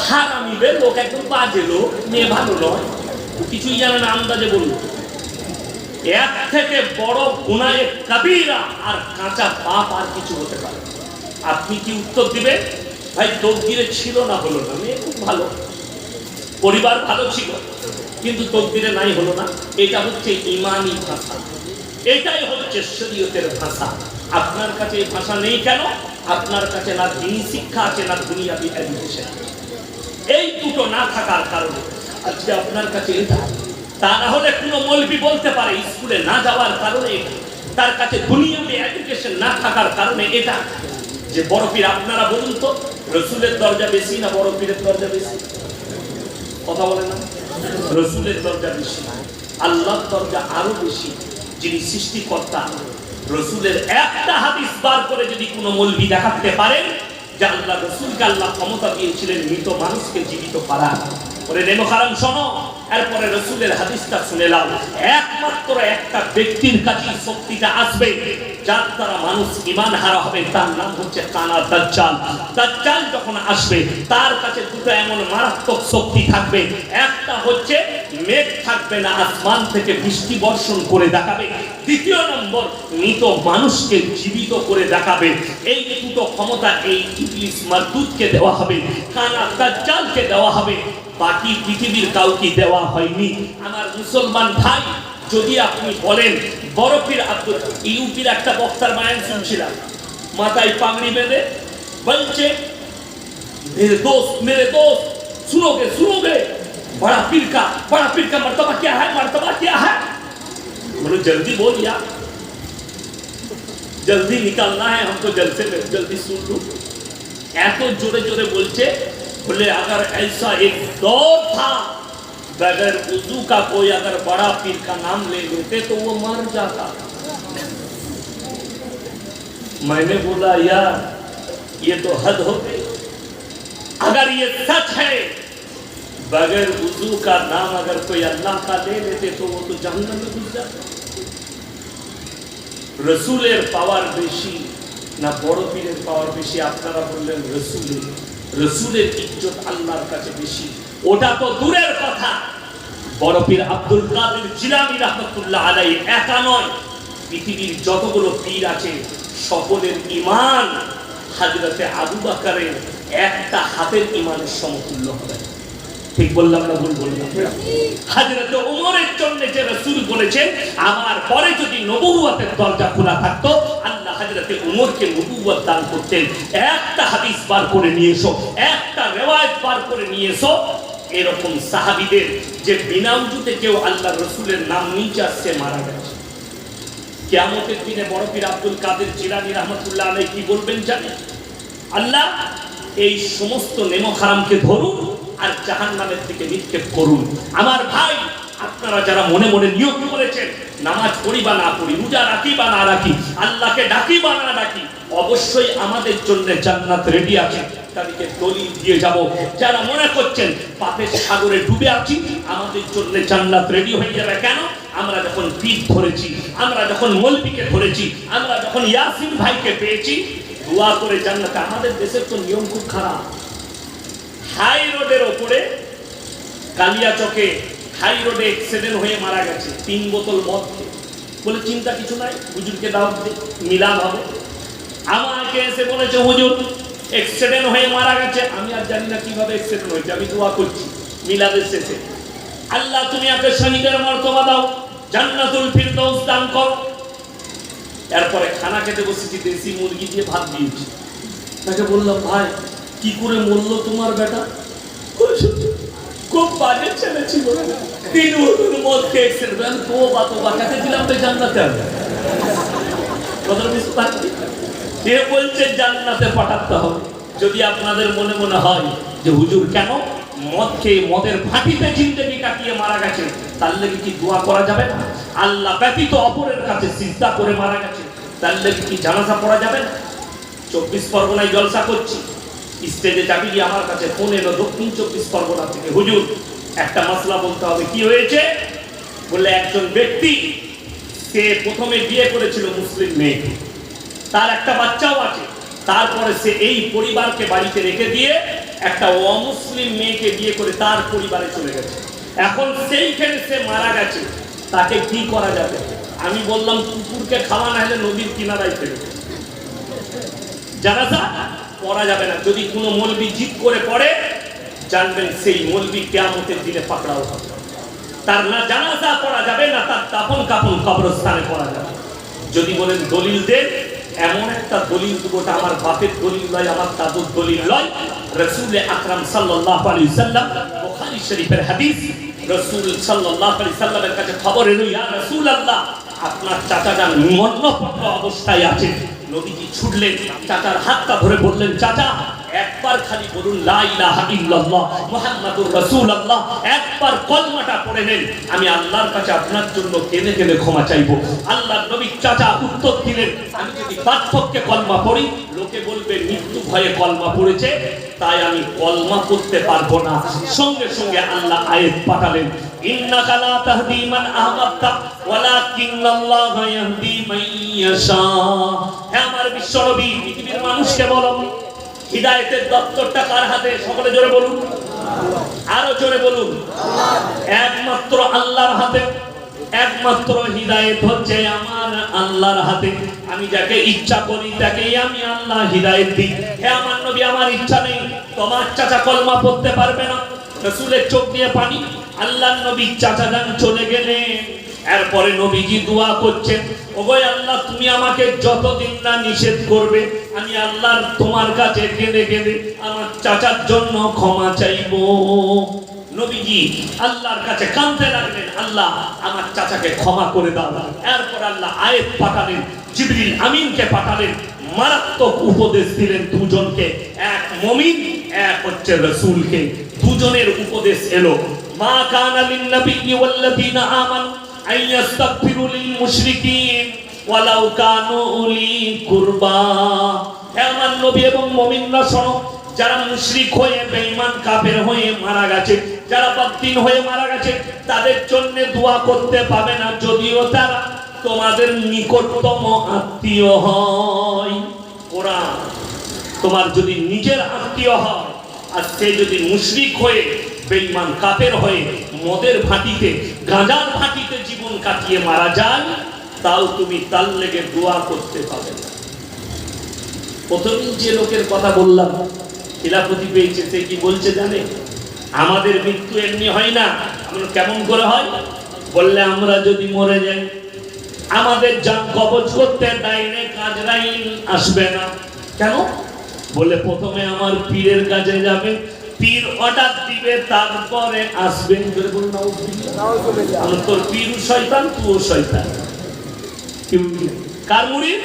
হারামি বে লোক, একদম বাজে লোক, মেয়ে ভালো নয়, কিছুই জানে না, আন্দাজে বললো। এর থেকে বড় গুনাহে কবিরা আর কাঁচা পাপ আর কিছু হতে পারে? আপনি কি উত্তর দিবেন? ভাই তকদিরে ছিল না, হলো না। মেয়ে খুব ভালো, পরিবার ভালো ছিল, কিন্তু তকদিরে নাই, হলো না। এটা হচ্ছে ইমানি ভাষা, এটাই হচ্ছে শরীয়তের ভাষা। আপনার কাছে এই ভাষা নেই কেন? আপনার কাছে না দ্বীনি শিক্ষা আছে, না দুনিয়াবি এডুকেশন। এই দুটো না থাকার কারণে আজকে আপনার কাছে এটা। তা না হলে কোনো মৌলবি বলতে পারে স্কুলে না যাওয়ার কারণে, তার কাছে দুনিয়াবি এডুকেশন না থাকার কারণে এটা। যে বড় পীর, আপনারা বলুন তো, রসুলের দরজা বেশি না বড় পীরের দরজা বেশি? কথা বলে না? রসুলের দরজা বেশি, আল্লাহর দরজা আরো বেশি। যিনি সৃষ্টিকর্তা, রসুলের একটা হাদিস বার করে যদি কোনো মৌলবি দেখাতে পারেন যে আল্লাহ রসুলকে আল্লাহ ক্ষমতা দিয়েছিলেন মৃত মানুষকে জীবিত করা, ওরে নেমো কারণ শোনো, এরপরে রসুলের হাদিসটা শুনে নাও। একমাত্র একটা ব্যক্তির কাছে শক্তিটা আসবে যার দ্বারা মানুষ ঈমান হারা হবে, তার নাম হচ্ছে কানা দাজ্জাল। দাজ্জাল যখন আসবে তার কাছে দুটো এমন মারাত্মক শক্তি থাকবে। একটা হচ্ছে মেঘ থাকবে না, আসমান থেকে বৃষ্টি বর্ষণ করে দেখাবে। দ্বিতীয় নম্বর, মৃত মানুষকে জীবিত করে দেখাবে। এই দুটো ক্ষমতা এই ইবলিস মারদুদকে দেওয়া হবে, কানা দাজ্জালকে দেওয়া হবে, বাকি পৃথিবীর কাউকে দেওয়া হয়নি। আমার মুসলমান ভাই, যদি আপনি বলেন বড় পীর আব্দুল, ইউপির একটা বক্তার বয়ান শুনছিলাম, মাথায় পাগড়ি বেঁধে বলছে, मेरे दोस्त सुनोगे बड़ा पीर का मर्तबा क्या है? बोलो जल्दी बोल यार, जल्दी निकालना है हमको, जल्दी सुन लो। ऐसे जोरे जोरे बोलते, बोले अगर ऐसा एक दौर था बगैर वुजू का कोई अगर बड़ा पीर का नाम ले लेते तो वो मर जाता। मैंने बोला यार ये तो हद हो गई। अगर ये सच है बगैर वुजू का नाम अगर कोई अल्लाह का ले लेते तो वो तो जहन्नम में घुस जाता। रसूलेर पावर बेशी ना बड़ पीरेर पावर बेशी? আপনারা বললেন রসুলের ইজ্জত আল্লাহর কাছে বেশি। ওটা তো দূরের কথা, বড় পীর আব্দুল কাদের জিলানী রাহমাতুল্লাহ আলাইহি একা নয়, পৃথিবীর যতগুলো পীর আছে সকলের ঈমান হযরতে আবু বকরের একটা হাতের ঈমানের সমতুল্য হবে। ঠিক বললাম না ভুল বললাম? হযরতে ওমরের জন্য যে রাসূল বলেছেন আমার পরে যদি নবুয়তের দরজা খোলা থাকতো, আল্লাহ হযরতে ওমরকে নবুয়ত দান করতেন। একটা হাদিস বার করে নিয়ে এসো, একটা riwayat বার করে নিয়ে এসো এরকম সাহাবীদের যে বিনা উযুতে কেউ আল্লাহর রাসূলের নাম নিচে আসছে মারা গেছে। কিয়ামতের দিনে বড় পীর আব্দুল কাদের জিলানী রাহমাতুল্লাহ আলাইহি কি বলবেন জানেন? আল্লাহ এই সমস্ত নেমক হারামকে ধরুন আর জাহান্নামের দিকে নিক্ষেপ করুন। আমার ভাই, আপনারা যারা মনে মনে নিয়ত করেছেন নামাজ পড়ি বা না পড়ি, রোজা রাখি বা না রাখি, আল্লাহকে ডাকি বা না ডাকি, অবশ্যই আমাদের জন্য জান্নাত রেডি আছে। তাদেরকে দলিল দিয়ে যাব। যারা মনে করছেন পাপের সাগরে ডুবে আছি, আমাদের জন্য জান্নাত রেডি হয়ে যাবে। কেন? আমরা যখন পীর ধরেছি, আমরা যখন মৌলবীকে ধরেছি, আমরা যখন ইয়াসিন ভাইকে পেয়েছি, দোয়া করে জান্নাতে। আমাদের দেশের তো নিয়ম খুব খারাপ। হাই রোডের ওপরে কালিয়াচকে হাই রোডে অ্যাক্সিডেন্ট হয়ে মারা গেছে 3 বোতল মদ খেয়ে। বলে চিন্তা কিছু নাই, হুজুরকে দাওয়াত দে, মিলাদ হবে। আমাকে এসে বলেছে হুজুর অ্যাক্সিডেন্ট হয়ে মারা গেছে। আমি আর জানি না কিভাবে অ্যাক্সিডেন্ট হয়েছে, আমি দোয়া করছি মিলাদের শেষে, আল্লাহ তুমি একে শহীদের মর্তবা দাও, জান্নাতুল ফিরদৌস দান করো। এরপরে খানা খেতে বসেছি, দেশি মুরগি দিয়ে ভাত দিয়েছি। তাকে বললাম, ভাই কি করে মরলো তোমার বেটা? খুব বাজে ছেলে ছিল, 3 বছর মদ খেয়েছে। তো বাতাকে দিলাম তো জান্নাতে হবে, কথা বুঝতে পারছি। এ বলছে জান্নাতে পাঠাতে হবে। যদি আপনাদের মনে মনে হয় যে হুজুর কেন মদ খেয়ে মদের ভাটিতে জিন্দেগি কাটিয়ে মারা গেছে, তার লেগে কি দোয়া করা যাবে না? আল্লাহ ব্যতীত অপরের কাছে সিজদা করে মারা গেছে, তার লেগে কি জানাজা পড়া যাবে না? 24 পরগনায় জলসা করছি, স্টেজে যাবি আমার কাছে ফোন এলো দক্ষিণ 24 পরগনা থেকে, হুজুর একটা মাসলা বলতে হবে। কি হয়েছে? বলে একজন ব্যক্তি, সে প্রথমে বিয়ে করেছিল মুসলিম মেয়েকে, তার একটা বাচ্চাও আছে, তারপরে সে এই পরিবারকে বাড়িতে রেখে দিয়ে একটা অমুসলিম মেয়েকে বিয়ে করে তার পরিবারে চলে গেছে। এখন সেইখানে সে মারা গেছে, তাকে কি করা যাবে? আমি বললাম কুকুরকে খাওয়া না হলে নদীর কিনারায় ফেলে জানাজা পড়া যাবে না। যদি কোনো মৌলবি জিদ করে পড়ে, জানবেন সেই মৌলবি কিয়ামতের দিনে পাকড়াও হবে। তার না জানাজা পড়া যাবে না, তার দাফন কাফন কবরস্থানে পড়া যাবে। যদি বলেন দলিল দেন, এমন একটা দলিল দুটোটা আমার বাপের দলিল নয়, আমার দাদুর দলিল নয়। রাসূল আকরাম সাল্লাল্লাহু আলাইহি সাল্লাম, বুখারী শরীফের হাদিস, রাসূল সাল্লাল্লাহু আলাইহি সাল্লামের কাছে খবর এলো, ইয়া রাসূলুল্লাহ, আপনার চাচা যান মরণাপন্ন অবস্থায় আছে। নবীজি ছুটলেন, চাচার হাতটা ধরে বললেন, চাচা একবার খালি বলুন লা ইলাহা ইল্লাল্লাহ মুহাম্মাদুর রাসূলুল্লাহ, একবার কলমাটা পড়ে নেন, আমি আল্লাহর কাছে আপনার জন্য কেঁদে কেঁদে ক্ষমা চাইবো। আল্লাহর নবী চাচা উত্তর দিলেন, আমি যদি বার্ধক্যে কলমা পড়ি, লোকে বলবে মৃত্যু ভয়ে কলমা পড়েছে, তাই আমি কলমা পড়তে পারবো না। সঙ্গে সঙ্গে আল্লাহ আয়াত পাঠালেন, ইন্নাকা লা তাহদি মান আহবাবতা ওয়ালাকিন্নাল্লাহা ইয়াহদি মান ইয়াশা। হে আমার বিশ্বনবী, পৃথিবীর মানুষকে বলো হিদায়াতের দপ্তরটা কার হাতে? সকলে জোরে বলুন, আরো জোরে বলুন। একমাত্র আল্লাহর হাতে। একমাত্র হিদায়াত হচ্ছে আমার আল্লাহর হাতে। আমি যাকে ইচ্ছা করি তাকেই আমি আল্লাহ হিদায়াত দিই। হে আমার নবী, আমার ইচ্ছা নেই, তোমার চাচা কলমা পড়তে পারবে না। রাসূলের চোখ দিয়ে পানি। আল্লাহর নবী চাচা যান চলে গেলেন। এরপরে নবীজি দোয়া করছেন, ওগো আল্লাহ, তুমি আমাকে যতদিন না নিষেধ করবে, আমি আল্লাহর তোমার কাছে কেঁদে কেঁদে আমার চাচার জন্য ক্ষমা চাইবো। নবীজি আল্লাহর কাছে কাঁদতে লাগলেন, আল্লাহ আমার চাচাকে ক্ষমা করে দাও। এরপর আল্লাহ আয়াত পাঠালেন, জিবরিল আমিনকে পাঠালেন, মারাত্মক উপদেশ দিলেন দুজনকে, এক মুমিন, এক হচ্ছে রাসূলকে। দুজনের উপদেশ এলো, মা কানা লিন নবিয়্যি ওয়াল্লাযীনা আমানু আইয়াস্তাগফিরু লিল মুশরিকিন ওয়ালাউ কানু উলি কুরবা। হে আমার নবী এবং মুমিনরা শোনো, যারা মুশরিক হয়ে বেঈমান কাফের হয়ে মারা গেছে, যারা বদ্দিন হয়ে মারা গেছে, তাদের জন্য দোয়া করতে পাবে না, যদিও তারা তোমাদের নিকটতম আত্মীয় হয়। কোরআন, তোমার যদি নিজের আত্মীয় হয় আর সে যদি মুশরিক হয়ে বেঈমান কাফের হয়ে মদের ভাটিতে গাঁজার ভাটিতে জীবন কাটিয়ে মারা যায়, তাও তুমি তার লেগে দোয়া করতে পাবে না। প্রথমেই যে লোকের কথা বললাম, খিলাফতি পেয়েছে, সে কি বলছে জানে? আমাদের মৃত্যু এমনি হয় না। আমরা কেমন করে হয় বললে, আমরা যদি মরে যাই, আমাদের জান কবজ করতে ডাইনে কাজরাইল আসবে না। কেন? বলে প্রথমে আমার পীরের কাছে যাবে, পীর অর্ডার দিবে, তারপরে আসবে। তোর পীর শয়তান, তুও শয়তান। কার মুরিদ?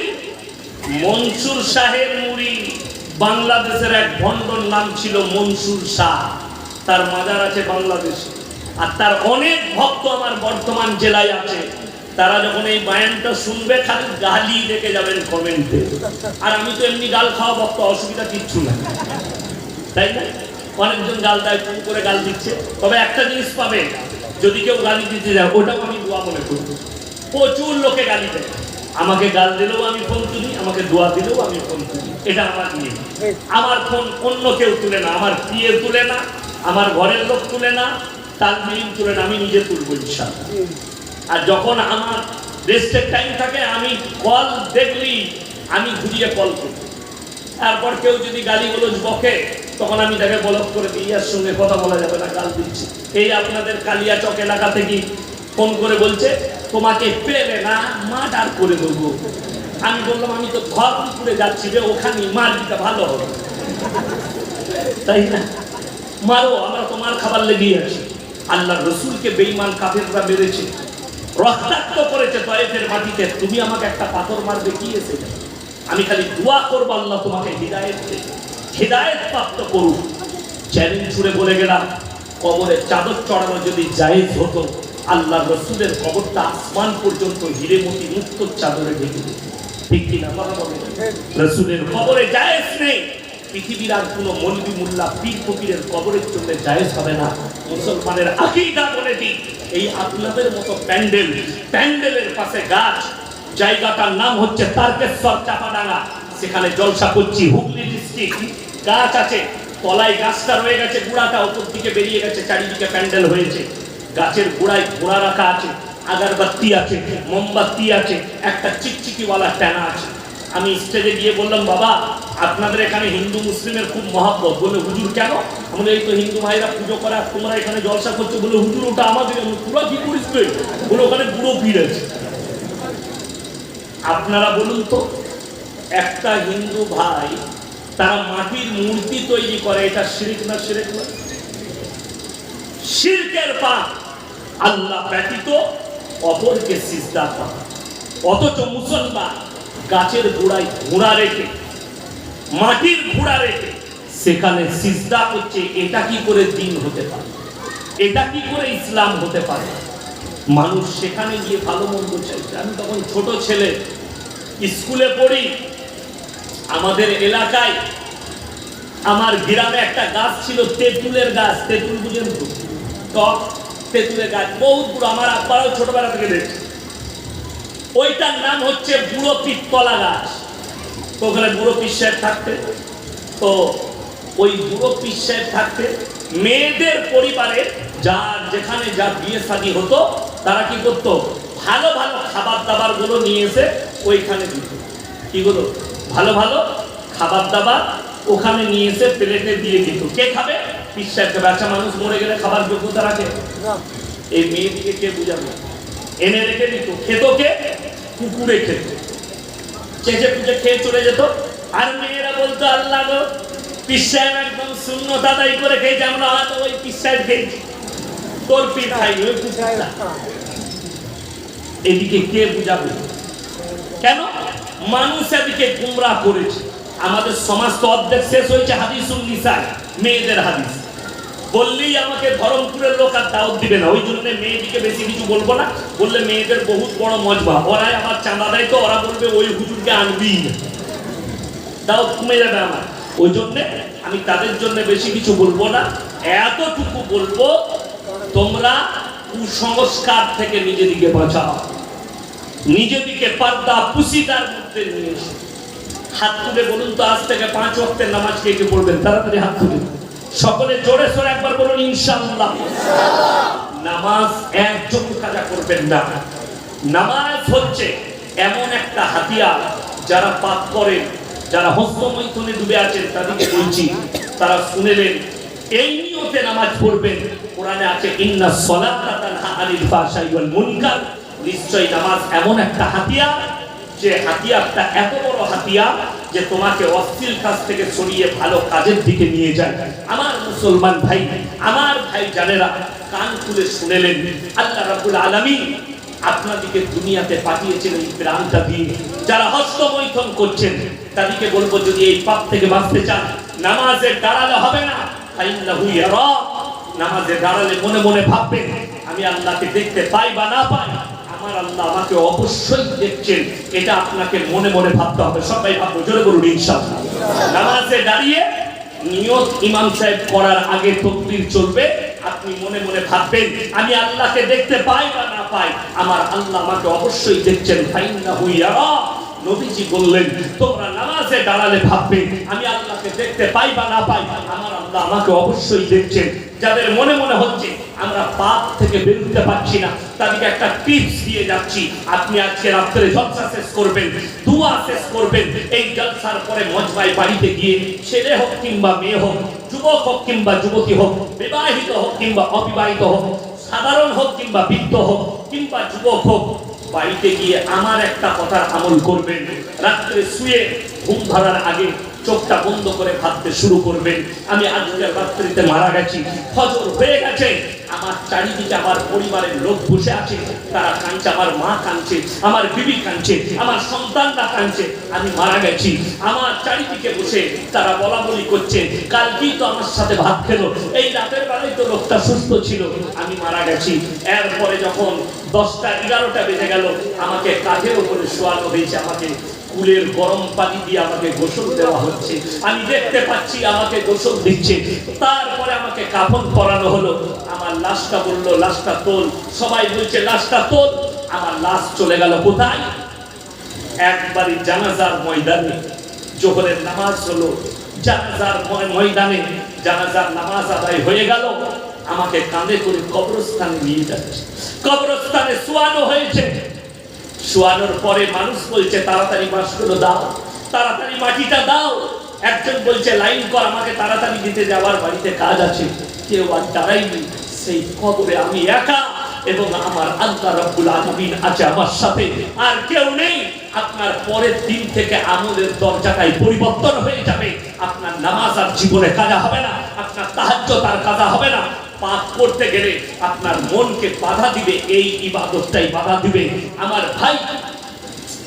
মনসুর শাহের মুরিদ। বাংলাদেশের এক ভণ্ডর নাম ছিল মনসুর শাহ, তার মাজার আছে বাংলাদেশে, আর তার অনেক ভক্ত আমার বর্ধমান জেলায় আছে। তারা যখন এই বায়ানটা শুনবে, খালি গালি দেখে যাবেন কমেন্টে। আর আমি তো এমনি গাল খাওয়া ভক্ত, অসুবিধা কিচ্ছু না, তাই না? অনেকজন গাল দেয়, ফোন করে গাল দিচ্ছে। তবে একটা জিনিস পাবে, যদি কেউ গালি দিতে যায়, ওটাও আমি দোয়া মনে করি। প্রচুর লোকে গালি দেয়, আমাকে গাল দিলেও আমি ফোন তুলি, আমাকে দোয়া দিলেও আমি ফোন তুলি। এটা আমার নিয়ে, আমার ফোন অন্য কেউ তুলে না, আমার পিএ তুলে না, আমার ঘরের লোক তুলে না, তার মিলিং তুলে না, আমি নিজে তুলবো ইনশাআল্লাহ। আর যখন আমার রেস্টের টাইম থাকে, আমি কল দেখলি আমি ঘুরিয়ে কল করি। তারপর কেউ যদি গালিগুলোজ বকে, তখন আমি তাকে ব্লক করে দিই, ইয়ার সঙ্গে কথা বলা যাবে না, গাল দিচ্ছি। এই আপনাদের কালিয়াচক এলাকা থেকে ফোন করে বলছে তোমাকে পেলে না মার্ডার করে দেবো। আমি বললাম আমি তো ঘর করে যাচ্ছি রে, ওখানে মারবিটা ভালো হবে, তাই না? মারো, আমরা তোমার খাবার লেগে আছি। আল্লাহ রসুলকে বেঈমান কাফেররা মেরেছে, রক্তাক্ত করেছে তয়েফের মাটিতে, তুমি আমাকে একটা পাথর মারবে কি এসে? আমি খালি দোয়া করবো আল্লাহ তোমাকে হিদায়েত প্রাপ্ত করুক। চ্যালেঞ্জ ছুড়ে বলে গেলাম, কবরে চাদর চড়ানো যদি জায়েজ হতো, আল্লাহ রসুলের কবরটা আসমান পর্যন্ত হিরে মতি মুক্ত চাদরে ঢেকে দিত, ঠিক কিনা? রসুলের কবরে জায়েজ নেই, পৃথিবীর আর কোনো মৌলবি মোল্লা পীর ফকিরের কবরের জন্য জায়েজ হবে না। মুসলমানের আকীদা বলে দিই, এই আপনাদের মতো প্যান্ডেলের পাশে গাছ, জায়গাটার নাম হচ্ছে তারকেশ্বর চাপাডাঙ্গা, সেখানে জলসা করছি, হুগলি ডিস্ট্রিক্ট। গাছ আছে, তলায় গাছটা রয়ে গেছে, গুড়াটা উপর দিকে বেরিয়ে গেছে, চারিদিকে প্যান্ডেল হয়েছে। গাছের গোড়ায় ঘোড়া রাখা আছে, আগারবাতি আছে, মোমবাতি আছে, একটা চিকচিকিওয়ালা ট্যানা আছে। আমি স্টেজে গিয়ে বললাম, বাবা আপনাদের এখানে হিন্দু মুসলিমের খুব মহব্বত। বলে হুজুর কেন? আমরা এই তো হিন্দু ভাইরা পুজো করে, তোমরা এখানে জলসা করছো। বলে হুজুর ওটা আমাদের, তোরা কি করিস? বলে ওখানে বুড়ো পীর আছে। আপনারা বলুন তো, একটা হিন্দু ভাই তারা মাটির মূর্তি তৈরি করে, এটা শিরক না শিরক না? শিরকের পাপ, আল্লাহ ব্যতীত অপরকে সিজদা করা। অথচ মুসলমান গাছের গোড়ায় ঘোড়া রেখে, মাটির ঘোড়া রেখে সেখানে সিজদা করছে। এটা কি করে দিন হতে পারে? এটা কি করে ইসলাম হতে পারে? মানুষ সেখানে গিয়ে ভালো মন্দ চাইছে। আমি তখন ছোট ছেলে, স্কুলে পড়ি। আমাদের এলাকায়, আমার গ্রামে একটা গাছ ছিল, তেঁতুলের গাছ। তেঁতুল বুঝেন তো? টক তেঁতুলের গাছ, বহুত বড়। আমার আব্বারাও ছোটবেলা থেকে দেখছে। ওইটার নাম হচ্ছে বুড়ো পিত্তলা গাছ। তো ওখানে বুড়ো পীর সাহেব থাকতে, তো ওই বুড়ো পীর সাহেব থাকতে মেয়েদের পরিবারে যার যেখানে যা বিয়ে শাদী হতো, তারা কি করতো? ভালো ভালো খাবার দাবার গুলো নিয়ে এসে ওইখানে দিত। কি গুলো? ভালো ভালো খাবার দাবার ওখানে নিয়ে এসে প্লেটে দিয়ে দিত। কে খাবে? পীর সাহেব খাবে। আচ্ছা, মানুষ মরে গেলে খাবার যোগ্যতা রাখে? এই মেয়েদিকে কে বুঝাবে? এনে রেখে দিত। খেত কে? কুকুরে খেত, চেঁচে পুচে খেয়ে চলে যেত। আর মেয়েরা বলতো, আল্লাহ গো, পীর সাহেব একদম শূন্য দাদাই করে খেয়েছে, আমরা হয়তো ওই পীর সাহেব খেয়েছি, তোর পীর খাইনি, ওই পীর সাহেব। এদিকে কে বুঝাবে? কেন? মানুষ এদিকে গুমরাহ করেছে। আমাদের সমাজ তো অর্ধেক শেষ হয়েছে হাদিসুন নিসা, মেয়েদের হাদিস। বললেই আমাকে ধরমপুরের লোক আর দাওয়াত দিবে না, ওই জন্য মেয়েদিকে বেশি কিছু বলবো না। বললে মেয়েদের বহুত বড় মজবা, ওরাই আমার চাঁদা দেয়, তো ওরা বলবে ওই হুজুরকে আনবি, দাওয়াত কমে যাবে আমার। ওই জন্যে আমি তাদের জন্য বেশি কিছু বলবো না। এতটুকু বলবো, তোমরা কুসংস্কার থেকে নিজেদিকে বাঁচাও, নিজেদিকে পর্দা পুশিদার মধ্যে নিয়ে এসো। হাত তুলে বলুন তো, আজ থেকে 5 ওয়াক্তের নামাজ কে কে পড়বেন? তাড়াতাড়ি হাত তুলে সকলে জোরে সোরে একবার বলুন, ইনশাআল্লাহ। নামাজ একজন কাজা করবেন না। নামাজ হচ্ছে এমন একটা হাতিয়ার, যারা পাপ করেন, যারা হস্তমৈথুনে ডুবে আছেন, তাদেরকে বলছি, তারা শুনেলেন, এই নিয়তে নামাজ পড়বেন। কোরআনে আছে, ইন্নাস সালাতা তানহা আনিল ফাহশাই ওয়াল মুনকার। নিশ্চয়ই নামাজ এমন একটা হাতিয়ার, যে হাতিয়ারটা এত বড় হাতিয়ার যে তোমাকে অশ্লীল কাজ থেকে সরিয়ে ভালো কাজের দিকে নিয়ে যায়। আমার মুসলমান ভাই, আমার ভাই জানেরা, কান খুলে শুনেলেন, আল্লাহ রাব্বুল আলামিন আপনাদেরকে দুনিয়াতে পাঠিয়েছেন এই প্রাণটা দিয়ে। যারা হস্তমৈথুন করছেন, তাদেরকে বলবো, যদি এই পাপ থেকে বাঁচতে চান, নামাজে দাঁড়ালে হবে না। ফাইন্নাহু ইয়ারা, নামাজে দাঁড়ালে মনে মনে ভাববেন, আমি আল্লাহকে দেখতে পাই বা না পাই, আমার আল্লাহ আমাকে অবশ্যই দেখছেন। এটা আপনাকে মনে মনে ভাবতে হবে। সবাই ভাববো, জোরে বলুন ইনশাআল্লাহ। নামাজে দাঁড়িয়ে নিয়ত ইমাম সাহেব করার আগে তাকবীর চলবে। আপনি মনে মনে ভাববেন, আমি আল্লাহকে দেখতে পাই বা না পাই, আমার আল্লাহ আমাকে অবশ্যই দেখছেন। ফাইন্নাহু ইয়ারা, নবীজি বললেন, তোমরা নামাজে দাঁড়ালে ভাববে আমি আল্লাহকে দেখতে পাই বা না পাই, আমার আল্লাহ আমাকে অবশ্যই দেখছেন। যাদের মনে মনে হচ্ছে আমরা পাপ থেকে বেরোতে পারছি না, তাদেরকে একটা টিপস দিয়ে যাচ্ছি। আপনি আজকে রাত্রে জলসা শেষ করবেন, দুয়া শেষ করবেন, এই জলসার পরে মজমায় বাড়িতে গিয়ে ছেলে হোক কিংবা মেয়ে হোক, যুবক হোক কিংবা যুবতী হোক, বিবাহিত হোক কিংবা অবিবাহিত হোক, সাধারণ হোক কিংবা বৃদ্ধ হোক কিংবা যুবক হোক, বাড়িতে গিয়ে আমার একটা কথার আমল করবেন। রাত্রে শুয়ে ঘুম ধরার আগে চোখটা বন্ধ করে ভাবতে শুরু করবেন, আমি আজকের রাত্রিতে মারা গেছি, ফজর হয়ে গেছে, আমার চারিদিকে আমার পরিবারের লোক বসে আছে, তারা কাঁদছে, আমার মা কাঁদছে, আমার বিবি কাঁদছে, আমার সন্তানরা কাঁদছে, আমি মারা গেছি। আমার চারিদিকে বসে তারা বলা বলি করছে, কালকেই তো আমার সাথে ভাত খেলো, এই রাতের বেলায় তো লোকটা সুস্থ ছিল, আমি মারা গেছি। এরপরে যখন 10টা 11টা বেজে গেল, আমাকে কাঁধের উপরে শোয়ানো হয়েছে, আমাকে কুলের গরম পানি দিয়ে আমাকে গোসল দেওয়া হচ্ছে, আমি দেখতে পাচ্ছি আমাকে গোসল দিচ্ছে। তারপরে আমাকে কাফন পরানো হলো, আমার লাশটা বললো লাশটা তোল, সবাই বলছে লাশটা তোল। আমার লাশ চলে গেল কোথায়? একবারই জানাজার ময়দানে। জোহরের নামাজ হলো, জানাজার ময়দানে জানাজার নামাজ আদায় হয়ে গেল, আমাকে কাঁধে করে কবরস্থানে নিয়ে যাচ্ছে, কবরস্থানে শোয়ানো হয়েছে। শোয়ানোর পরে মানুষ বলছে তাড়াতাড়ি বাঁশগুলো দাও, তাড়াতাড়ি মাটিটা দাও। একজন বলছে লাইন কর, আমাকে তাড়াতাড়ি দিতে যাওয়ার বাড়িতে কাজ আছে। কেউ আর দাঁড়ায়নি, সেই কবরে আমি একা এবং আমার আল্লাহ রাব্বুল আলামিন আছে আমার সাথে, আর কেউ নেই। আপনার পরের দিন থেকে আমলের দরজাটাই পরিবর্তন হয়ে যাবে। আপনার নামাজ আর জীবনে কাজা হবে না, আপনার তাহাজ্জুদ আর কাজা হবে না। পাপ করতে গেলে আপনার মনকে বাধা দিবে, এই ইবাদতটাই বাধা দিবে। আমার ভাই,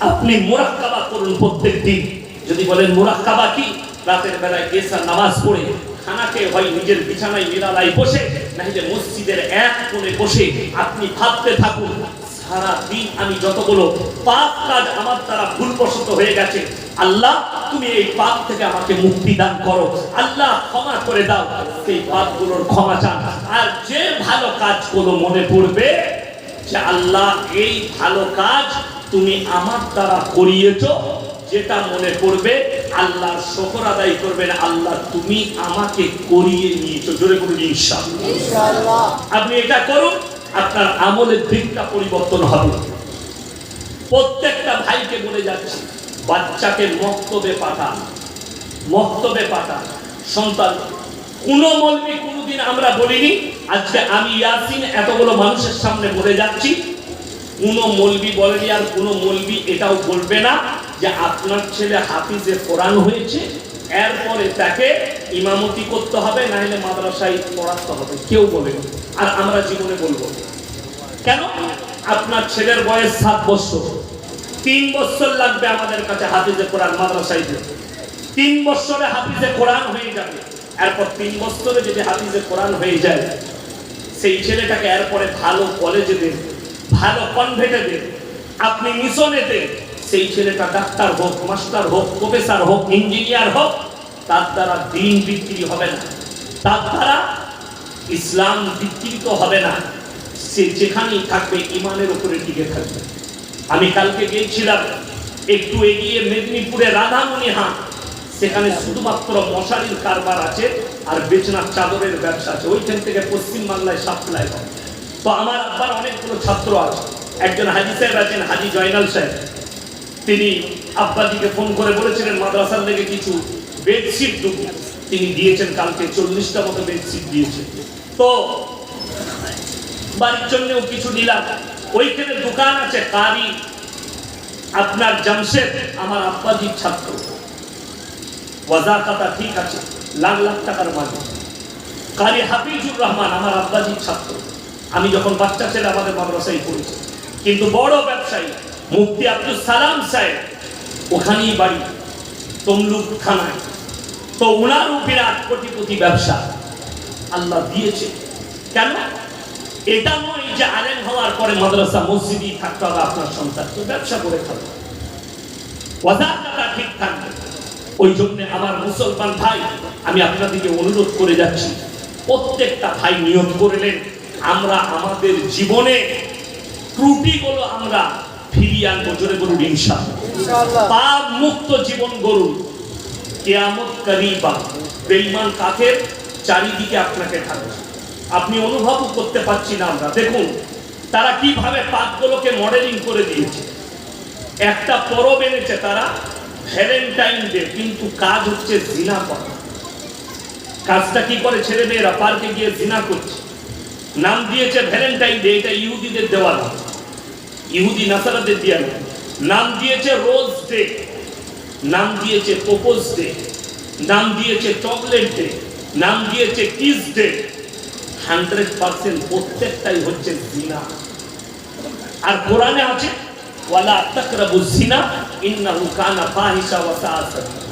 আপনি মুরাক্কাবা করুন প্রত্যেক দিন। যদি বলেন মুরাক্কাবা কি, রাতের বেলায় এশার নামাজ পড়ে খানাকে হয় নিজের বিছানায় নিরালায় বসে, নাহলে মসজিদের এক কোণে বসে আপনি ভাবতে থাকুন, সারা দিন আমি যতগুলো পাপ কাজ আমার দ্বারা ভুলবশত হয়ে গেছে, আল্লাহ তুমি এই পাপ থেকে আমাকে মুক্তি দান করো, আল্লাহ ক্ষমা করে দাও। সেই পাপগুলোর ক্ষমা চান। আর যে ভালো কাজগুলো মনে পড়বে যে আল্লাহ এই ভালো কাজ তুমি আমার দ্বারা করিয়েছো, যেটা মনে করবে আল্লাহর শুকর আদায় করবেন, আল্লাহ তুমি আমাকে করিয়ে নিয়েছো। জোরে বলুন ইনশাআল্লাহ। আপনি এটা করুন, আপনার আমলের দিকটা পরিবর্তন হবে। প্রত্যেকটা ভাইকে বলে যাচ্ছি, বাচ্চাকে মক্তবে পাঠান, মক্তবে পাঠান। সন্তান কোন মলবি কোনদিন আমরা বলিনি, আজকে আমি ইয়াসিন এতগুলো মানুষের সামনে বলে যাচ্ছি, কোন মলবি বলেনি, আর কোন মলবি এটাও বলবে না যে আপনার ছেলে হাফিজে কোরআন হয়েছে, এরপরে তাকে ইমামতি করতে হবে, না হলে মাদ্রাসায় পড়াতে হবে, কেউ বলেনি। আর আমরা জীবনে বলবো কেন? আপনার ছেলের বয়স 7 বছর, 3 বছর লাগবে আমাদের কাছে হাফিজে কোরআন মাদ্রাসায় যেতে। 3 বছরে হাফিজে কোরআন হয়ে যাবে। এরপর 3 বছরে যদি হাফিজে কোরআন হয়ে যায়, সেই ছেলেটাকে এরপরে ভালো কলেজে দেন, ভালো কনভেন্টে দেন, আপনি মিশনে দেন। সেই ছেলেটা ডাক্তার হোক, মাস্টার হোক, প্রফেসর হোক, ইঞ্জিনিয়ার হোক, তার দ্বারা দিন বিক্রি হবে না, তার দ্বারা ইসলাম বিকৃত হবে না। সে যেখানেই থাকবে ইমানের উপরে টিকে থাকবে। আমি কালকে গিয়েছিলাম একটু এগিয়ে মেদিনীপুরে রাধামণি হাট, সেখানে শুধুমাত্র মশারির কারবার আছে আর বিছানার চাদরের ব্যবসা আছে। ওইখান থেকে পশ্চিম বাংলায় সাপ্লাই হয়। তো আমার আবার অনেকগুলো ছাত্র আছে। একজন হাজি সাহেব আছেন, হাজি জয়নাল সাহেব, তিনি আব্বাজিকে ফোন করে বলেছিলেন মাদ্রাসার লেগে কিছু বেডশিট দেবো, তিনি দিয়েছেন। কালকে 40টা মতো বেডশিট দিয়েছেন। তো বাড়ির জন্যও কিছু নিলাম। ওইখানে দোকান আছে কারি আপনার জামশেদ, আমার আব্বাজির ছাত্র, ওয়াজাকাতা ঠিক আছে, লাখ লাখ টাকার মালিক। কারি হাফিজুর রহমান আমার আব্বাজির ছাত্র। আমি যখন বাচ্চা ছেলে আমাদের মাদ্রাসায় পড়েছি, কিন্তু বড় ব্যবসায়ী মুফতি আব্দুল সালাম সাহেব, ওখানেই বাড়ি তমলুক থানায়। তো ওনারও বিরাট কোটিপতি ব্যবসা আল্লাহ দিয়েছে। কেন? এটা নয় যে আলেম হওয়ার পরে মাদ্রাসা মসজিদই থাকতে হবে আপনার সন্তান, তো ব্যবসা করে খাবে, ওয়াজাকাতা ঠিক থাকবে। ওই জন্য আমার মুসলমান ভাই, আমি আপনাদেরকে অনুরোধ করে যাচ্ছি, প্রত্যেকটা ভাই নিয়ত করলেন আমরা আমাদের জীবনে ত্রুটিগুলো আমরা ফিরিয়ে আনবো, জোরে বলুন ইনশাআল্লাহ। পাপ মুক্ত জীবন গড়ুন। কিয়ামত করিবা। বেঈমান কাফের চারিদিকে আপনাকে থাকবে, আপনি অনুভবও করতে পারছি না আমরা। দেখুন তারা কিভাবে পাপগুলোকে মডেলিং করে দিয়েছে। একটা পরব এনেছে তারা, ভ্যালেন্টাইন ডে, কিন্তু কাজ হচ্ছে জিনা করা। কাজটা কি করে? ছেলে মেয়েরা পার্কে গিয়ে জিনা করছে, নাম দিয়েছে ভ্যালেন্টাইন ডে। এটা ইহুদিদের দেওয়া নাম, ইহুদি নাসারাদের দেওয়া নাম। নাম দিয়েছে রোজ ডে, নাম দিয়েছে প্রপোজ ডে, নাম দিয়েছে চকলেট ডে, নাম দিয়েছে কিস ডে। 100% প্রত্যেকটাই হচ্ছে জিনা। আর কোরআনে আছে ওয়ালা তাকরাবুজ জিনা ইন্নাহু কানা ফাহিশা ওয়া সাআ সাবিলা।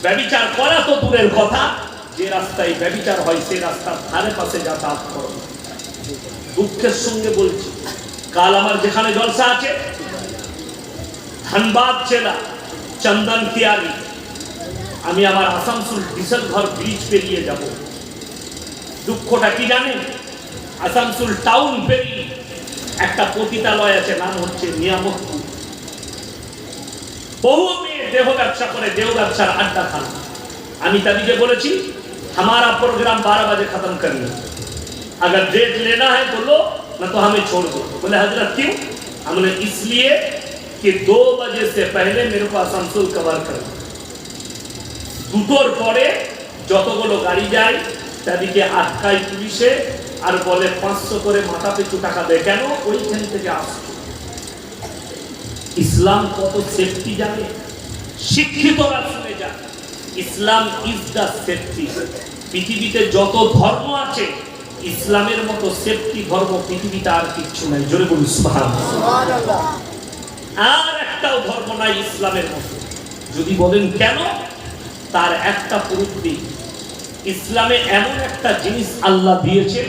ব্যভিচার করা তো দূরের কথা, যে রাস্তায় ব্যভিচার হয় সেই রাস্তার ধারে পাশে যাতায়াত করো। দুঃখের সঙ্গে বলছি, কাল আমার যেখানে জলসা আছে, ধানবাদ জেলা চন্দন কিয়ারি, আমি আমার আসানসোল বিশালঘর ব্রিজ পেরিয়ে যাব। দুঃখটা কি জানেন? আসানসোল টাউন পেরিয়ে একটা পতিতালয় আছে, নাম হচ্ছে নিয়ামতপুর। বহু মেয়ে দেহ ব্যবসা করে, দেহ ব্যবসার আড্ডা খান। আমি তাদেরকে বলেছি हमारा प्रोग्राम 12 बजे खत्म करना, अगर डेट लेना है तो लो, ना तो हमें छोड़ दो। बोले हजरत क्यों? हमने इसलिए कि 2 बजे से पहले मेरे को आसानसोल कवर करना। দুটোর পরে যতগুলো গাড়ি যায় তাদেরকে আটকায় পুলিশে, আর বলে 500 করে মাথা পিছু টাকা দেয়। কেন? ওইখান থেকে আসছে। ইসলাম কত সেফটি জানে, শিক্ষিতরা শুনে যান। ইসলাম ইজ দা সেফটি। পৃথিবীতে যত ধর্ম আছে, ইসলামের মতো সেফটি ধর্ম পৃথিবীতে আর কিচ্ছু নাই। জোরে বলুন সুবহানাল্লাহ। আর একটাও ধর্ম নাই ইসলামের মতো। যদি বলেন কেন, তার একটা প্রুফ দিই। ইসলামে এমন একটা জিনিস আল্লাহ দিয়েছে,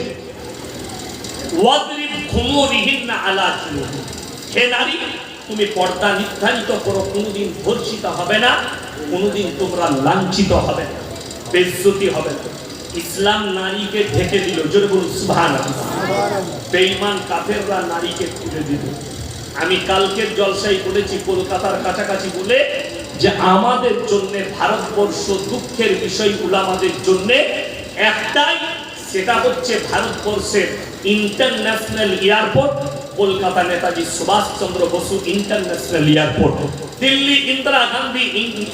ওয়াদরিব খুমুরিহিন্না আলা জুনুবিহিন। হে নারী, তুমি পর্দা নির্ধারিত করো, কোনোদিন ধর্ষিত হবে না, কোনোদিন তোমরা লাঞ্ছিত হবে না, বেইজ্জতি হবে না। ইসলাম নারীকে ঢেকে দিল, জোরে বলুন সুবহানাল্লাহ। বেঈমান কাফেররা নারীকে খুলে দিল। আমি কালকের জলসায় বলেছি, কলকাতার কাছাকাছি বলে, যে আমাদের জন্য ভারতবর্ষ দুঃখের বিষয় উলামাদের জন্য একটাই, সেটা হচ্ছে ভারতবর্ষের international airport, Kolkata Netaji Subhash Chandra Basu international airport, Delhi Indira Gandhi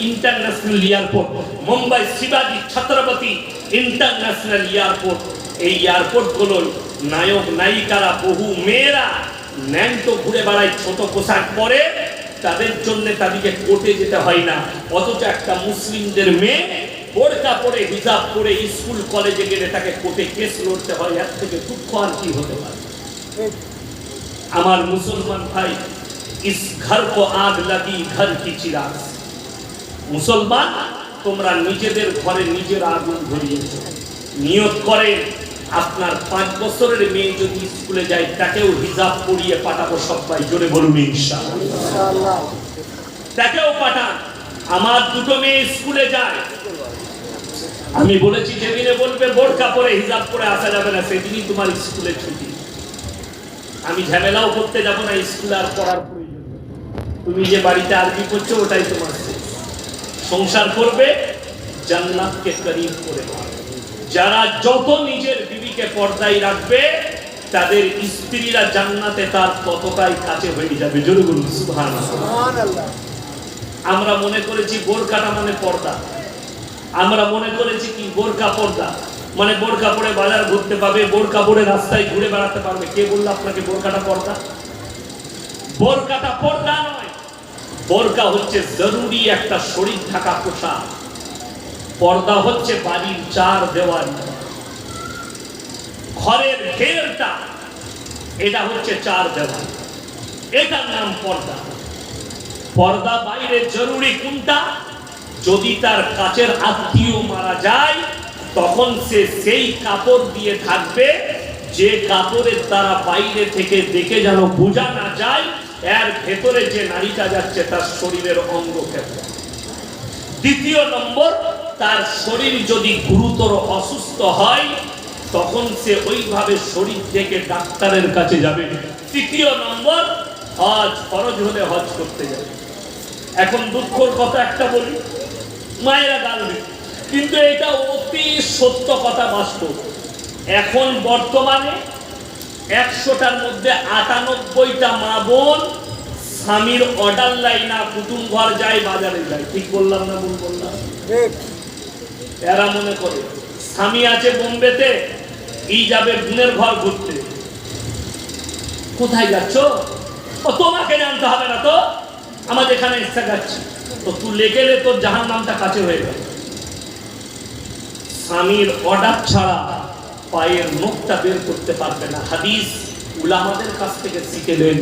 international airport, Mumbai শিবাজি ছত্রপতি ইন্টারন্যাশনাল এয়ারপোর্ট। এই এয়ারপোর্টগুলোর নায়ক নায়িকারা, বহু মেয়েরা ন্যাংটো ঘুরে বেড়ায়, ছোট পোশাক পরে। তাদের জন্য তাদেরকে কোর্টে যেতে হয় না। অথচ একটা মুসলিমদের মেয়ে বোরকা পরে, হিজাব পরে স্কুল কলেজে গেলে তাকে কোর্টে কেস লড়তে হয়। এর থেকে দুঃখ আর কি হতে পারে? আমার মুসলমান ভাই, ইস ঘর কো আগ লাগি ঘর কি চিরাগ। মুসলমান, তোমরা নিজেদের ঘরে নিজের আগুন ধরিয়েছো। নিয়ত করে আপনার 5 বছরের মেয়ে যদি স্কুলে যায়, তাকেও হিজাব পরিয়ে পাঠাবো সবাই। জোরে বলুন ইনশাআল্লাহ। তাকেও পাঠান। আমার 2টো মেয়ে স্কুলে যায়, আমি বলেছি যেদিনে বলবে বোরকা পরে হিজাব পরে আসা যাবে না, সেদিনই তোমার স্কুলে ছুটি। আমি ঝামেলাও করতে যাব না, স্কুলে আর পড়ার প্রয়োজন। তুমি যে বাড়িতে আরবি করছো ওটাই তোমার সংসার করবে, জান্নাতকে করিব করে। যারা যত নিজের বিবিকে পর্দায় রাখবে, তাদের স্ত্রীরা জান্নাতে তার ততটাই কাছে হয়ে যাবে। জোরে বলুন সুবহানাল্লাহ। আমরা মনে করেছি বোরকাটা মানে পর্দা। আমরা মনে করেছি কি বোরকা পর্দা মানে বোরকা পরে বাজার ঘুরতে পাবে, বোরকা পরে রাস্তায় ঘুরে বেড়াতে পারবে। কে বললো আপনাকে বোরকাটা পর্দা? বোরকাটা পর্দা নয়। বোরকা হচ্ছে জরুরি একটা শরীর ঢাকা পোশাক। পর্দা হচ্ছে বাড়ির 4 দেওয়াল, ঘরের ঘেরটা, এটা হচ্ছে 4 দেওয়াল, এটার নাম পর্দা। পর্দা বাইরে জরুরি কোনটা? যদি তার কাছের আত্মীয় মারা যায়, তখন সে সেই কাপড় দিয়ে থাকবে, যে কাপড়ের দ্বারা বাইরে থেকে দেখে যেন বোঝা না যায় এর ভেতরে যে নারীটা যাচ্ছে তার শরীরের অঙ্গ ক্ষেত্র। দ্বিতীয় নম্বর, তার শরীর যদি গুরুতর অসুস্থ হয়, তখন সে ওইভাবে শরীর থেকে ডাক্তারের কাছে যাবে। তৃতীয় নম্বর, হজ ফরজ হলে হজ করতে যাবে। এখন দুঃখের কথা একটা বলি, মায়েরা গাল দিবে, কিন্তু এটা অতি সত্য কথা, বাস্তব। এখন বর্তমানে 100টার মধ্যে 98টা মা বোন স্বামীর অর্ডার লাই না, কুটুম ঘর যায়, বাজারে যায়। ঠিক বললাম না ভুল বললাম? এরা মনে করে স্বামী আছে বোম্বেতে, এই যাবে বোনের ঘর ঘুরতে। কোথায় যাচ্ছ? ও তোমাকে জানতে হবে না তো, আমাদের এখানে ইচ্ছা যাচ্ছি। তো তুই লেগেলে তোর জাহান্নামটা কাছে হয়ে গেল। স্বামীর অর্ডার ছাড়া পায়ের নখটা বের করতে পারবে না। হাদিস উলামাদের কাছ থেকে শিখেলেন,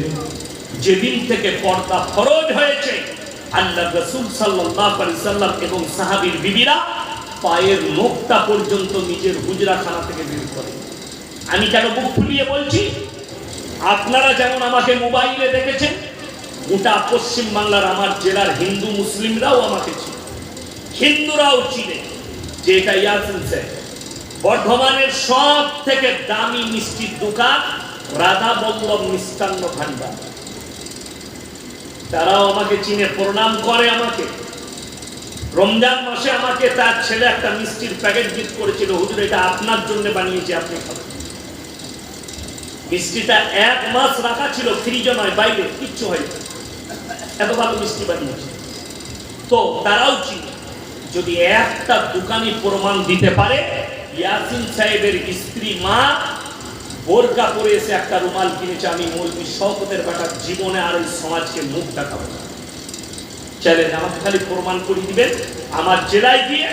যেদিন থেকে পর্দা ফরজ হয়েছে, আল্লাহ রাসূল সাল্লাল্লাহু আলাইহি সাল্লাম এবং সাহাবীর বিবিরা পায়ের নখটা পর্যন্ত নিজের হুজরাখানা থেকে বের করে। আমি কেন বুক ফুলিয়ে বলছি? আপনারা যেমন আমাকে মোবাইলে দেখেছেন, গোটা পশ্চিম বাংলার আমার জেলার হিন্দু মুসলিমরাও আমাকে চিনে, হিন্দুরাও চিনে যে এটা ইয়াসিন স্যার। বর্ধমানের সব থেকে দামি মিষ্টির দোকান রাধা বল্লভ মিষ্টান্ন ভান্ডার, তারাও আমাকে চিনে, প্রণাম করে আমাকে। রমজান মাসে আমাকে তার ছেলে একটা মিষ্টির প্যাকেট গিফট করেছিল, হুজুর এটা আপনার জন্য বানিয়েছি, আপনি খাবেন। মিষ্টিটা 1 মাস রাখা ছিল, ফ্রিজে নয়, বাইরে, কিচ্ছু হয়নি, এত ভালো মিষ্টি বানিয়েছে। তো তারাও চিনে। যদি একটা দোকানি প্রমাণ দিতে পারে ইয়াসিন সাহেবের স্ত্রী মা বোরকা পরে এসে একটা রুমাল কিনেছে, আমি মৌলভী শওকতের বেটা জীবনে আর এই সমাজকে মুখ দেখাবো না। চ্যালেঞ্জ, আমাকে খালি প্রমাণ করে দিবেন, আমার জেলায় গিয়ে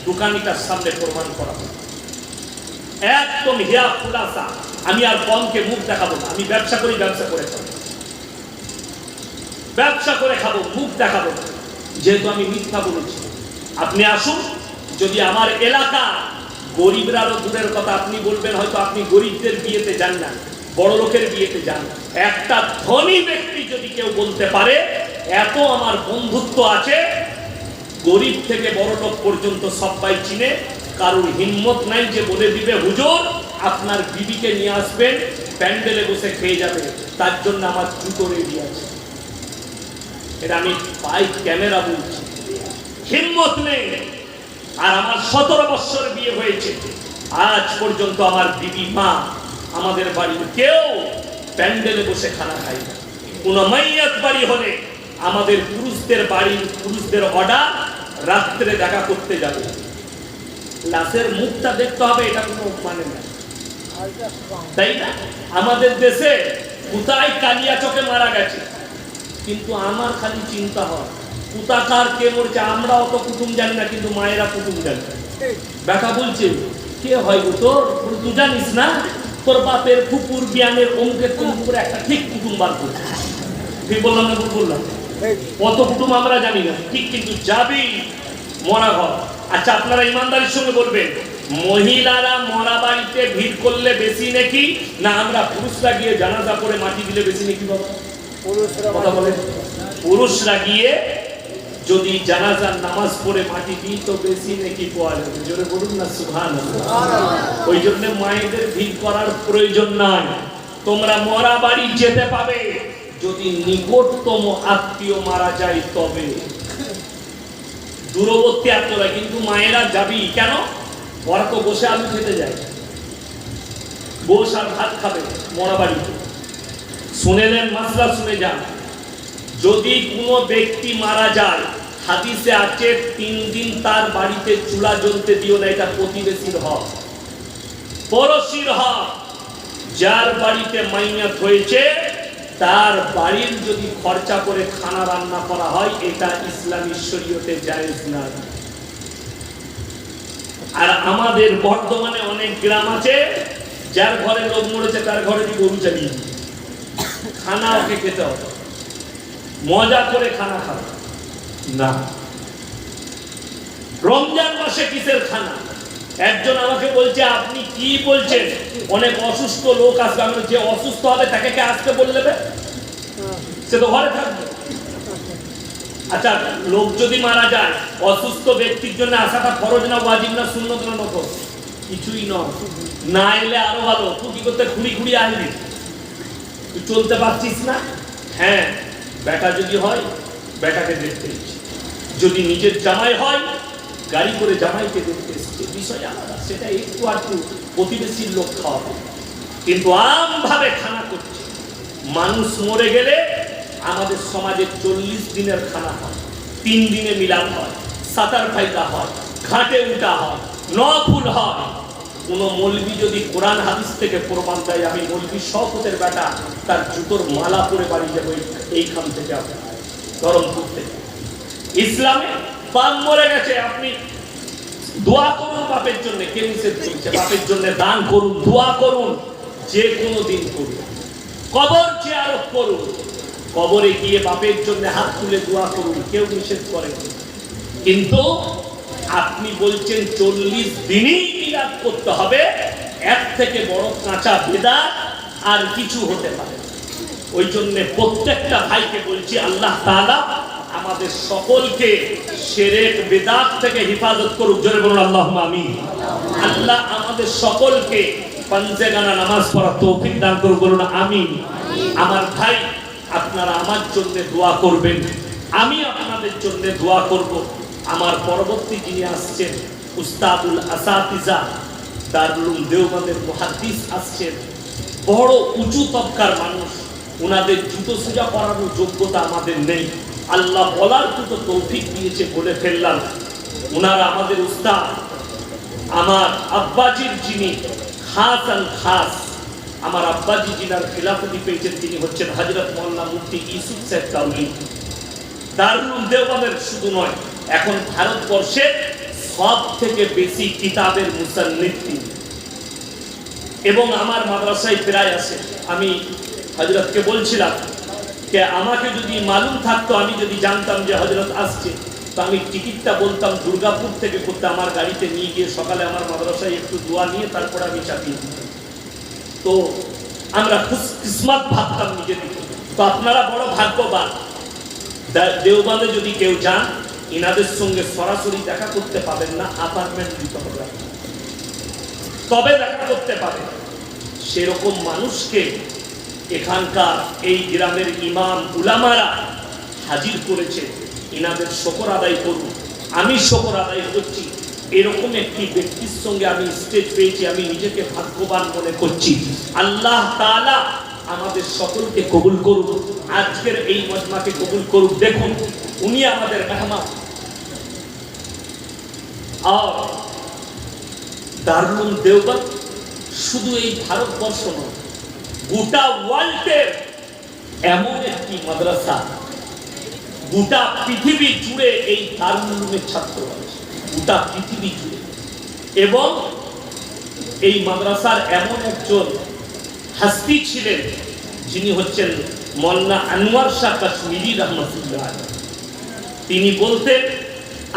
দোকানিটার সামনে প্রমাণ করাবো, একদম হিয়া খুলাসা। আমি আর কমকে মুখ দেখাবো না। আমি ব্যবসা করি, ব্যবসা করে খাবো, ব্যবসা করে খাবো, মুখ দেখাবো না, যেহেতু আমি মিথ্যা বলেছি। আপনি আসুন, যদি আমার এলাকা গরিবরারও দূরের কথা, আপনি বলবেন হয়তো আপনি গরিবদের বিয়েতে যান না, বড় লোকের বিয়েতে যান। একটা ধনী ব্যক্তি যদি কেউ বলতে পারে এত আমার বন্ধুত্ব আছে, গরিব থেকে বড় লোক পর্যন্ত সবাই চিনে, কারোর হিম্মত নাই যে বলে দিবে হুজুর আপনার বিবিকে নিয়ে আসবেন, প্যান্ডেলে বসে খেয়ে যাবে, তার জন্য আমার জুতো রেডি আছে। এটা আমি পাই ক্যামেরা বলছি, হিম্মত নেই। আর আমার 17 বছর বিয়ে হয়েছে, আজ পর্যন্ত আমার বিবি মা আমাদের বাড়ির কেউ প্যান্ডেলে বসে খানা খায় না। কোন মাইয়াত বাড়ি হলে আমাদের পুরুষদের বাড়ির পুরুষদের অর্ডার, রাত্রে দেখা করতে যাবে, লাশের মুখটা দেখতে হবে, এটা কোনো মানে না, তাই না? আমাদের দেশে কোথায় কালিয়াচকে মারা গেছে, কিন্তু আমার খালি চিন্তা হয় কোথাকার কে মরছে। আমরা অত কুটুম জানি না, কিন্তু মায়েরা কুটুম জানে। বেটা বলছে কে হয় গো তোর, তুই জানিস না তোর বাপের কুকুর বিয়ানের অমুকের করে একটা ঠিক কুটুম বার করছে। ঠিক বললাম না ভুল বললাম? কত কুটুম আমরা জানি না, ঠিক, কিন্তু যাবি মরা ঘর। আচ্ছা আপনারা ইমানদারির সঙ্গে বলবেন, মহিলারা মরা বাড়িতে ভিড় করলে বেশি নাকি না আমরা পুরুষরা গিয়ে জানাজা করে মাটি দিলে বেশি নাকি? বাবা কথা বলেন। পুরুষরা গিয়ে যদি জানাজার নামাজ পড়ে মাটি দিই তো বেশি নাকি পাওয়া যাবে, জোরে বলুন না সুবহানাল্লাহ। ওই জন্য মায়েদের ভিড় করার প্রয়োজন নাই। তোমরা মরা বাড়ি যেতে পাবে যদি নিকটতম আত্মীয় মারা যায়, তবে দূরবর্তী আত্মীয়রা, কিন্তু মায়েরা যাবি কেন? ওরা তো বসে আলু খেতে যায়, বস আর ভাত খাবে মরা বাড়িতে। শুনেলেন মাসলা, শুনে যান। যদি কোনো ব্যক্তি মারা যায়, হাদিসে আছে 3 দিন তার বাড়িতে চুলা জ্বলতে দিও না, এটা প্রতিবেশীর হক, পড়শির হক। যার বাড়িতে মাইয়াত হয়েছে তার বাড়ির যদি খরচা করে খানা রান্না করা হয়, এটা ইসলামী শরীয়তে জায়েজ না। আর আমাদের বর্তমানে অনেক গ্রাম আছে, যার ঘরে লোক মরেছে তার ঘরে গরু চালিয়ে খানা ওকে খেতে হবে, মজা করে খানা খাবে না। রমজান মাসে কিসের খানা? একজন আমাকে বলছে আপনি কি বলছেন, অনেক অসুস্থ লোক আসবে। আমি যে অসুস্থ হবে তাকে কে আসতে বললে, সে তো ঘরে থাকবে। আচ্ছা লোক যদি মারা যায়, অসুস্থ ব্যক্তির জন্য আসাটা ফরজ না ওয়াজিব না সুন্নত না নফল? কিছুই নয়। না এলে আরো ভালো। তুই কি করতে খুঁড়ি খুঁড়ি আসবি? তুই চলতে পারছিস না, হ্যাঁ, বেটা যদি হয় বেটাকে দেখতে এসেছে, যদি নিজের জামাই হয় গাড়ি করে জামাইকে দেখতে এসেছে, বিষয় আলাদা, সেটা একটু আধটু প্রতিবেশীর লোক খাওয়াবে, কিন্তু আমভাবে খানা করছে। মানুষ মরে গেলে আমাদের সমাজে 40 দিনের খানা হয়, 3 দিনে মিলাদ হয়, সাতার ফাইদা হয়, ঘাটে উঠা হয়, নফুল হয়। কোন মৌলবি যদি কোরআন হাদিস থেকে প্রমাণ দেয় আমি মৌলবি শওকতের বেটা, তার জুতোর মালা পরে বাড়ি যাবো এইখান থেকে, ধরমপুর থেকে। ইসলামে বাপ মরে গেছে, আপনি দোয়া করুন বাপের জন্য, কে নিষেধ করছে? বাপের জন্য দান করুন, দোয়া করুন, যে কোনো দিন করুন, কবর জিয়ারত করুন, কবরে গিয়ে বাপের জন্য হাত তুলে দোয়া করুন, কেউ নিষেধ করে। কিন্তু আপনি বলছেন 40 দিনই মিলাদ করতে হবে, এর থেকে বড় কাঁচা বেদাত আর কিছু হতে পারে। ওই জন্য প্রত্যেকটা ভাইকে বলছি, আল্লাহ তাআলা আমাদের সকলকে শিরক বিদআত থেকে হেফাজত করুক, জোরে বলুন আল্লাহুম্মা আমিন। আল্লাহ আমাদের সকলকে পাঁচওয়াক্ত নামাজ পড়ার তৌফিক দান করুক, বলুন আমিন। আমার ভাই, আপনারা আমার জন্য দোয়া করবেন, আমি আপনাদের জন্য দোয়া করব। আমার পরবর্তী যিনি আসছেন উস্তাদুল আসাতিজা দারুল উলুম দেওবন্দের মুহাদ্দিস আসছেন, বড় উঁচু তবকার মানুষ, ওনাদের জুতো সোজা পরানোর যোগ্যতা আমাদের নেই, আল্লাহ বলার তো তৌফিক দিয়েছে, বলে ফেললাম। ওনারা আমাদের উস্তাদ, আমার আব্বাজির যিনি খাসান খাস, আমার আব্বাজি যিনার খিলাফতি পেয়েছেন, তিনি হচ্ছেন হযরত মাওলানা মুফতি ইউসুফ সাহেব কাউলি। দারুল উলুম দেওবন্দের শুধু নয়, এখন ভারতবর্ষে সব থেকে বেশি কিতাবের মুসান্নিফ তিনি, এবং আমার মাদ্রাসায় প্রায় আছে। আমি হযরতকে বলছিলাম যে আমাকে যদি মালুম থাকতো, আমি যদি জানতাম যে হযরত আসছে, তো আমি টিকিটটা বলতাম দুর্গাপুর থেকে করতে, আমার গাড়িতে নিয়ে গিয়ে সকালে আমার মাদ্রাসায় একটু দোয়া নিয়ে তারপর আমি চাপিয়ে দিতাম। তো আমরা কিসমত ভাবতাম নিজেদেরকে। তো আপনারা বড় ভাগ্যবান, দেওবন্দে যদি কেউ যান, ইনাদের সঙ্গে সরাসরি দেখা করতে পাবেন না, অ্যাপয়েন্টমেন্ট দিতে হবে, তবে দেখা করতে পাবেন। সেরকম মানুষকে এখানকার এই গ্রামের ইমাম উলামারা হাজির করেছে, ইনাদের শুকর আদায় করুন। আমি শুকর আদায় করছি, এরকম একটি ব্যক্তির সঙ্গে আমি স্টেজ পেয়েছি, আমি নিজেকে ভাগ্যবান মনে করছি। আল্লাহ তাআলা আমাদের সকলকে কবুল করুক, আজকের এই মজমাকে কবুল করুক। দেখুন, উনি আমাদের মেহমান। আর দারুল উলুম দেওবন্দ শুধু এই ভারতবর্ষ নয়, গোটা ওয়ার্ল্ডের এমন একটি মাদ্রাসা, গোটা পৃথিবী জুড়ে এই দারুল উলুমের ছাত্র আছে, গোটা পৃথিবী জুড়ে। এবং এই মাদ্রাসার এমন একজন হাস্তি ছিলেন, যিনি হচ্ছেন মাওলানা আনোয়ার শাহ কাশ্মীরি রহমাতুল্লাহ আলাইহি। তিনি বলতেন,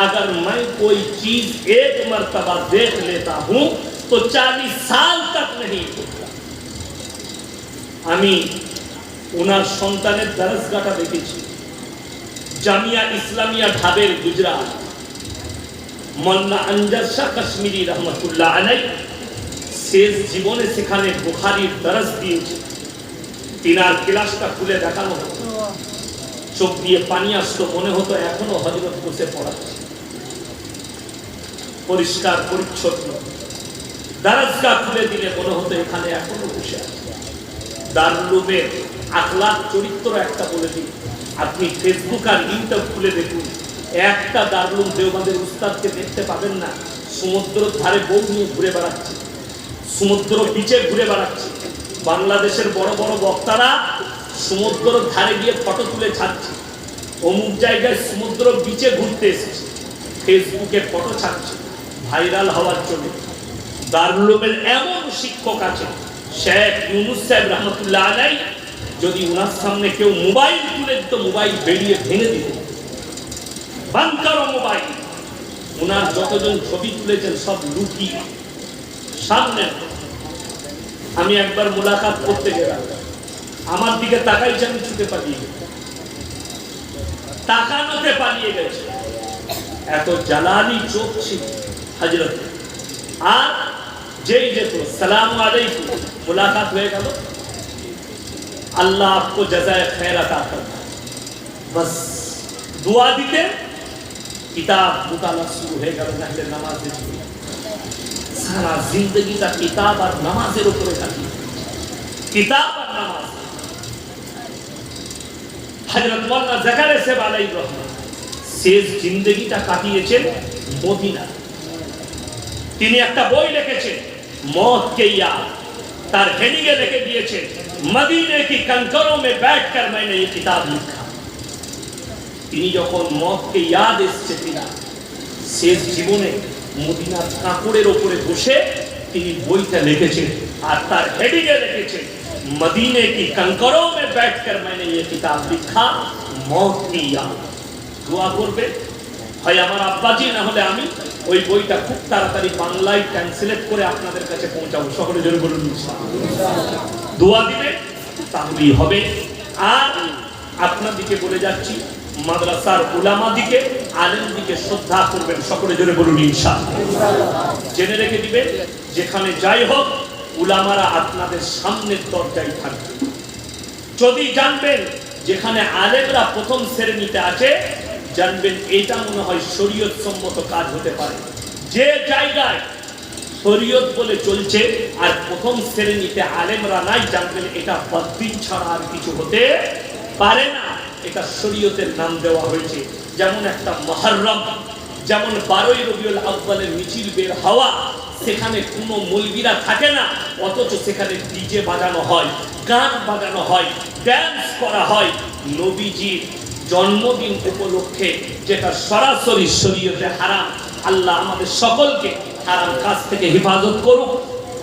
अगर मैं कोई चीज एक मर्तबा देख लेता हूं तो 40 साल तक नहीं भूलता। আমি ওনার সন্তানের দরজগাটা দেখেছি, জামিয়া ইসলামিয়া ঢাবের গুজরাট। মাওলানা আনজার শাহ কাশ্মীরি রহমাতুল্লাহ আলাইহি শেষ জীবনে সেখানে বুখারীর দরস দিয়েছে। তিনার ক্লাসটা খুলে দেখানো হতো, চোখ দিয়ে পানি আসতো, মনে হতো এখনো হযরত বসে পড়াচ্ছে, পরিষ্কার পরিচ্ছন্ন। দরজগা খুলে দিলে মনে হতো এখানে এখনো বসে আছে। দারুল উলুমের আখলাক চরিত্র একটা বলে দিই, আপনি ফেসবুক আর ইউটিউব খুলে দেখুন, একটা দারুল উলুম দেওবন্দের উস্তাদকে দেখতে পাবেন না সমুদ্রের ধারে বউ নিয়ে ঘুরে বেড়াচ্ছে, সমুদ্র বিচে ঘুরে বেড়াচ্ছে। বাংলাদেশের বড় বড় বক্তারা সমুদ্রের ধারে গিয়ে ফটো তুলে ছাড়ছে, অমুক জায়গায় সমুদ্র বিচে ঘুরতে এসেছে, ফেসবুকে ফটো ছাড়ছে ভাইরাল হওয়ার জন্য। দারুল উলুমের এমন শিক্ষক আছে শেখ ইউনুস সাহেব রহমাতুল্লাহ আলাইহি, যদি ওনার সামনে কেউ মোবাইল তুলে দিত, মোবাইল বেরিয়ে ভেঙে দিত, বন্ধ করো মোবাইল। ওনার যতজন ছবি তুলেছেন সব লুকিয়ে সামনে। আমি একবার মুলাকাত করতে গেলাম, আমার দিকে তাকাইছে, আমি ছুটে পালিয়ে গেছি, তাকানোতে পালিয়ে গেছে, এত জালালি চোখ ছিল হযরত। আর যেই যেত সালাম আলাইকুম, মুলাকাত হয়ে গেল, अल्लाह आपको जज़ाए खैर अता फरमाए। बस दुआ दीते किताब मुताला शुरू হয়ে গেল নাহলে নামাজে সারা জিন্দেগিটা কিতাব আর নামাজের উপরে কাটিয়ে কিতাব আর নামাজ। হযরত মাওলানা জাকারিয়া সাহেব আলাইহির রহমান শেষ জিন্দেগিটা কাটিয়েছেন মদিনা। তিনি একটা বই লিখেছেন मौत के याद, तार हेडिंगे लिखे दिएছেন मदीने की कंकरों में बैठकर मैंने ये किताब लिखा। তিনি যখন মতকে ইয়াদ এসেছে কিনা শেষ জীবনে মদিনার কাপড়ের উপরে বসে তিনি বইটা লিখেছেন আর তার হেডিংয়ে লিখেছেন मदीने की कंकरों में बैठकर मैंने ये किताब लिखा मौत की याद। দোয়া করবে হয় আমার আব্বাজি না হলে আমি ওই বইটা খুব তাড়াতাড়ি বাংলায় ট্রান্সলেট করে আপনাদের কাছে পৌঁছাবো। সকলে জোরে বলুন ইনশাআল্লাহ। দোয়া দিবে তাহলেই হবে। আর আপনাদেরকে বলে যাচ্ছি মাদ্রাসার উলামা দিকে আলেম দিকে শ্রদ্ধা করবেন। সকলে জোরে বলুন ইনশাআল্লাহ। জেনে রেখে দিবেন যেখানে যাই হোক উলামারা আপনাদের সামনের দরজায় থাকবে। যদি জানবেন যেখানে আলেমরা প্রথম শ্রেণীতে আছে জানবেন এটা মনে হয় শরীয়ত সম্মত কাজ হতে পারে। যে জায়গায় শরীয়ত বলে চলছে আর প্রথম শ্রেণীতে আলেমরা নাই জানবেন এটা বদদিন ছাড়া আর কিছু হতে পারে না। এটা শরীয়তের নাম দেওয়া হয়েছে। যেমন একটা মুহররম, যেমন 12ই রবিউল আউয়ালের মিছিল বের হওয়া, সেখানে কোনো মৌলবীরা থাকে না অথচ সেখানে ডিজে বাজানো হয়, গান বাজানো হয়, ড্যান্স করা হয় নবীজির জন্মদিন উপলক্ষে, যেটা সরাসরি শরীয়তে হারাম। আল্লাহ আমাদের সকলকে হারাম কাজ থেকে হেফাজত করুক,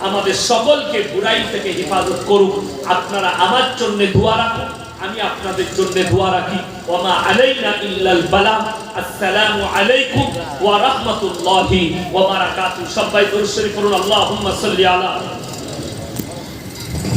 আমাদের সকলকে বুরাই থেকে হেফাজত করুক। আপনারা আমার জন্য দোয়া রাখুন, আমি আপনাদের জন্য দোয়া রাখি। ওয়া আলাইনা ইল্লাল বালাগ। আসসালামু আলাইকুম ওয়া রাহমাতুল্লাহি ওয়া বারাকাতুহু। সবাই দরুদ শরীফ পড়ুন। আল্লাহুম্মা সাল্লি আলা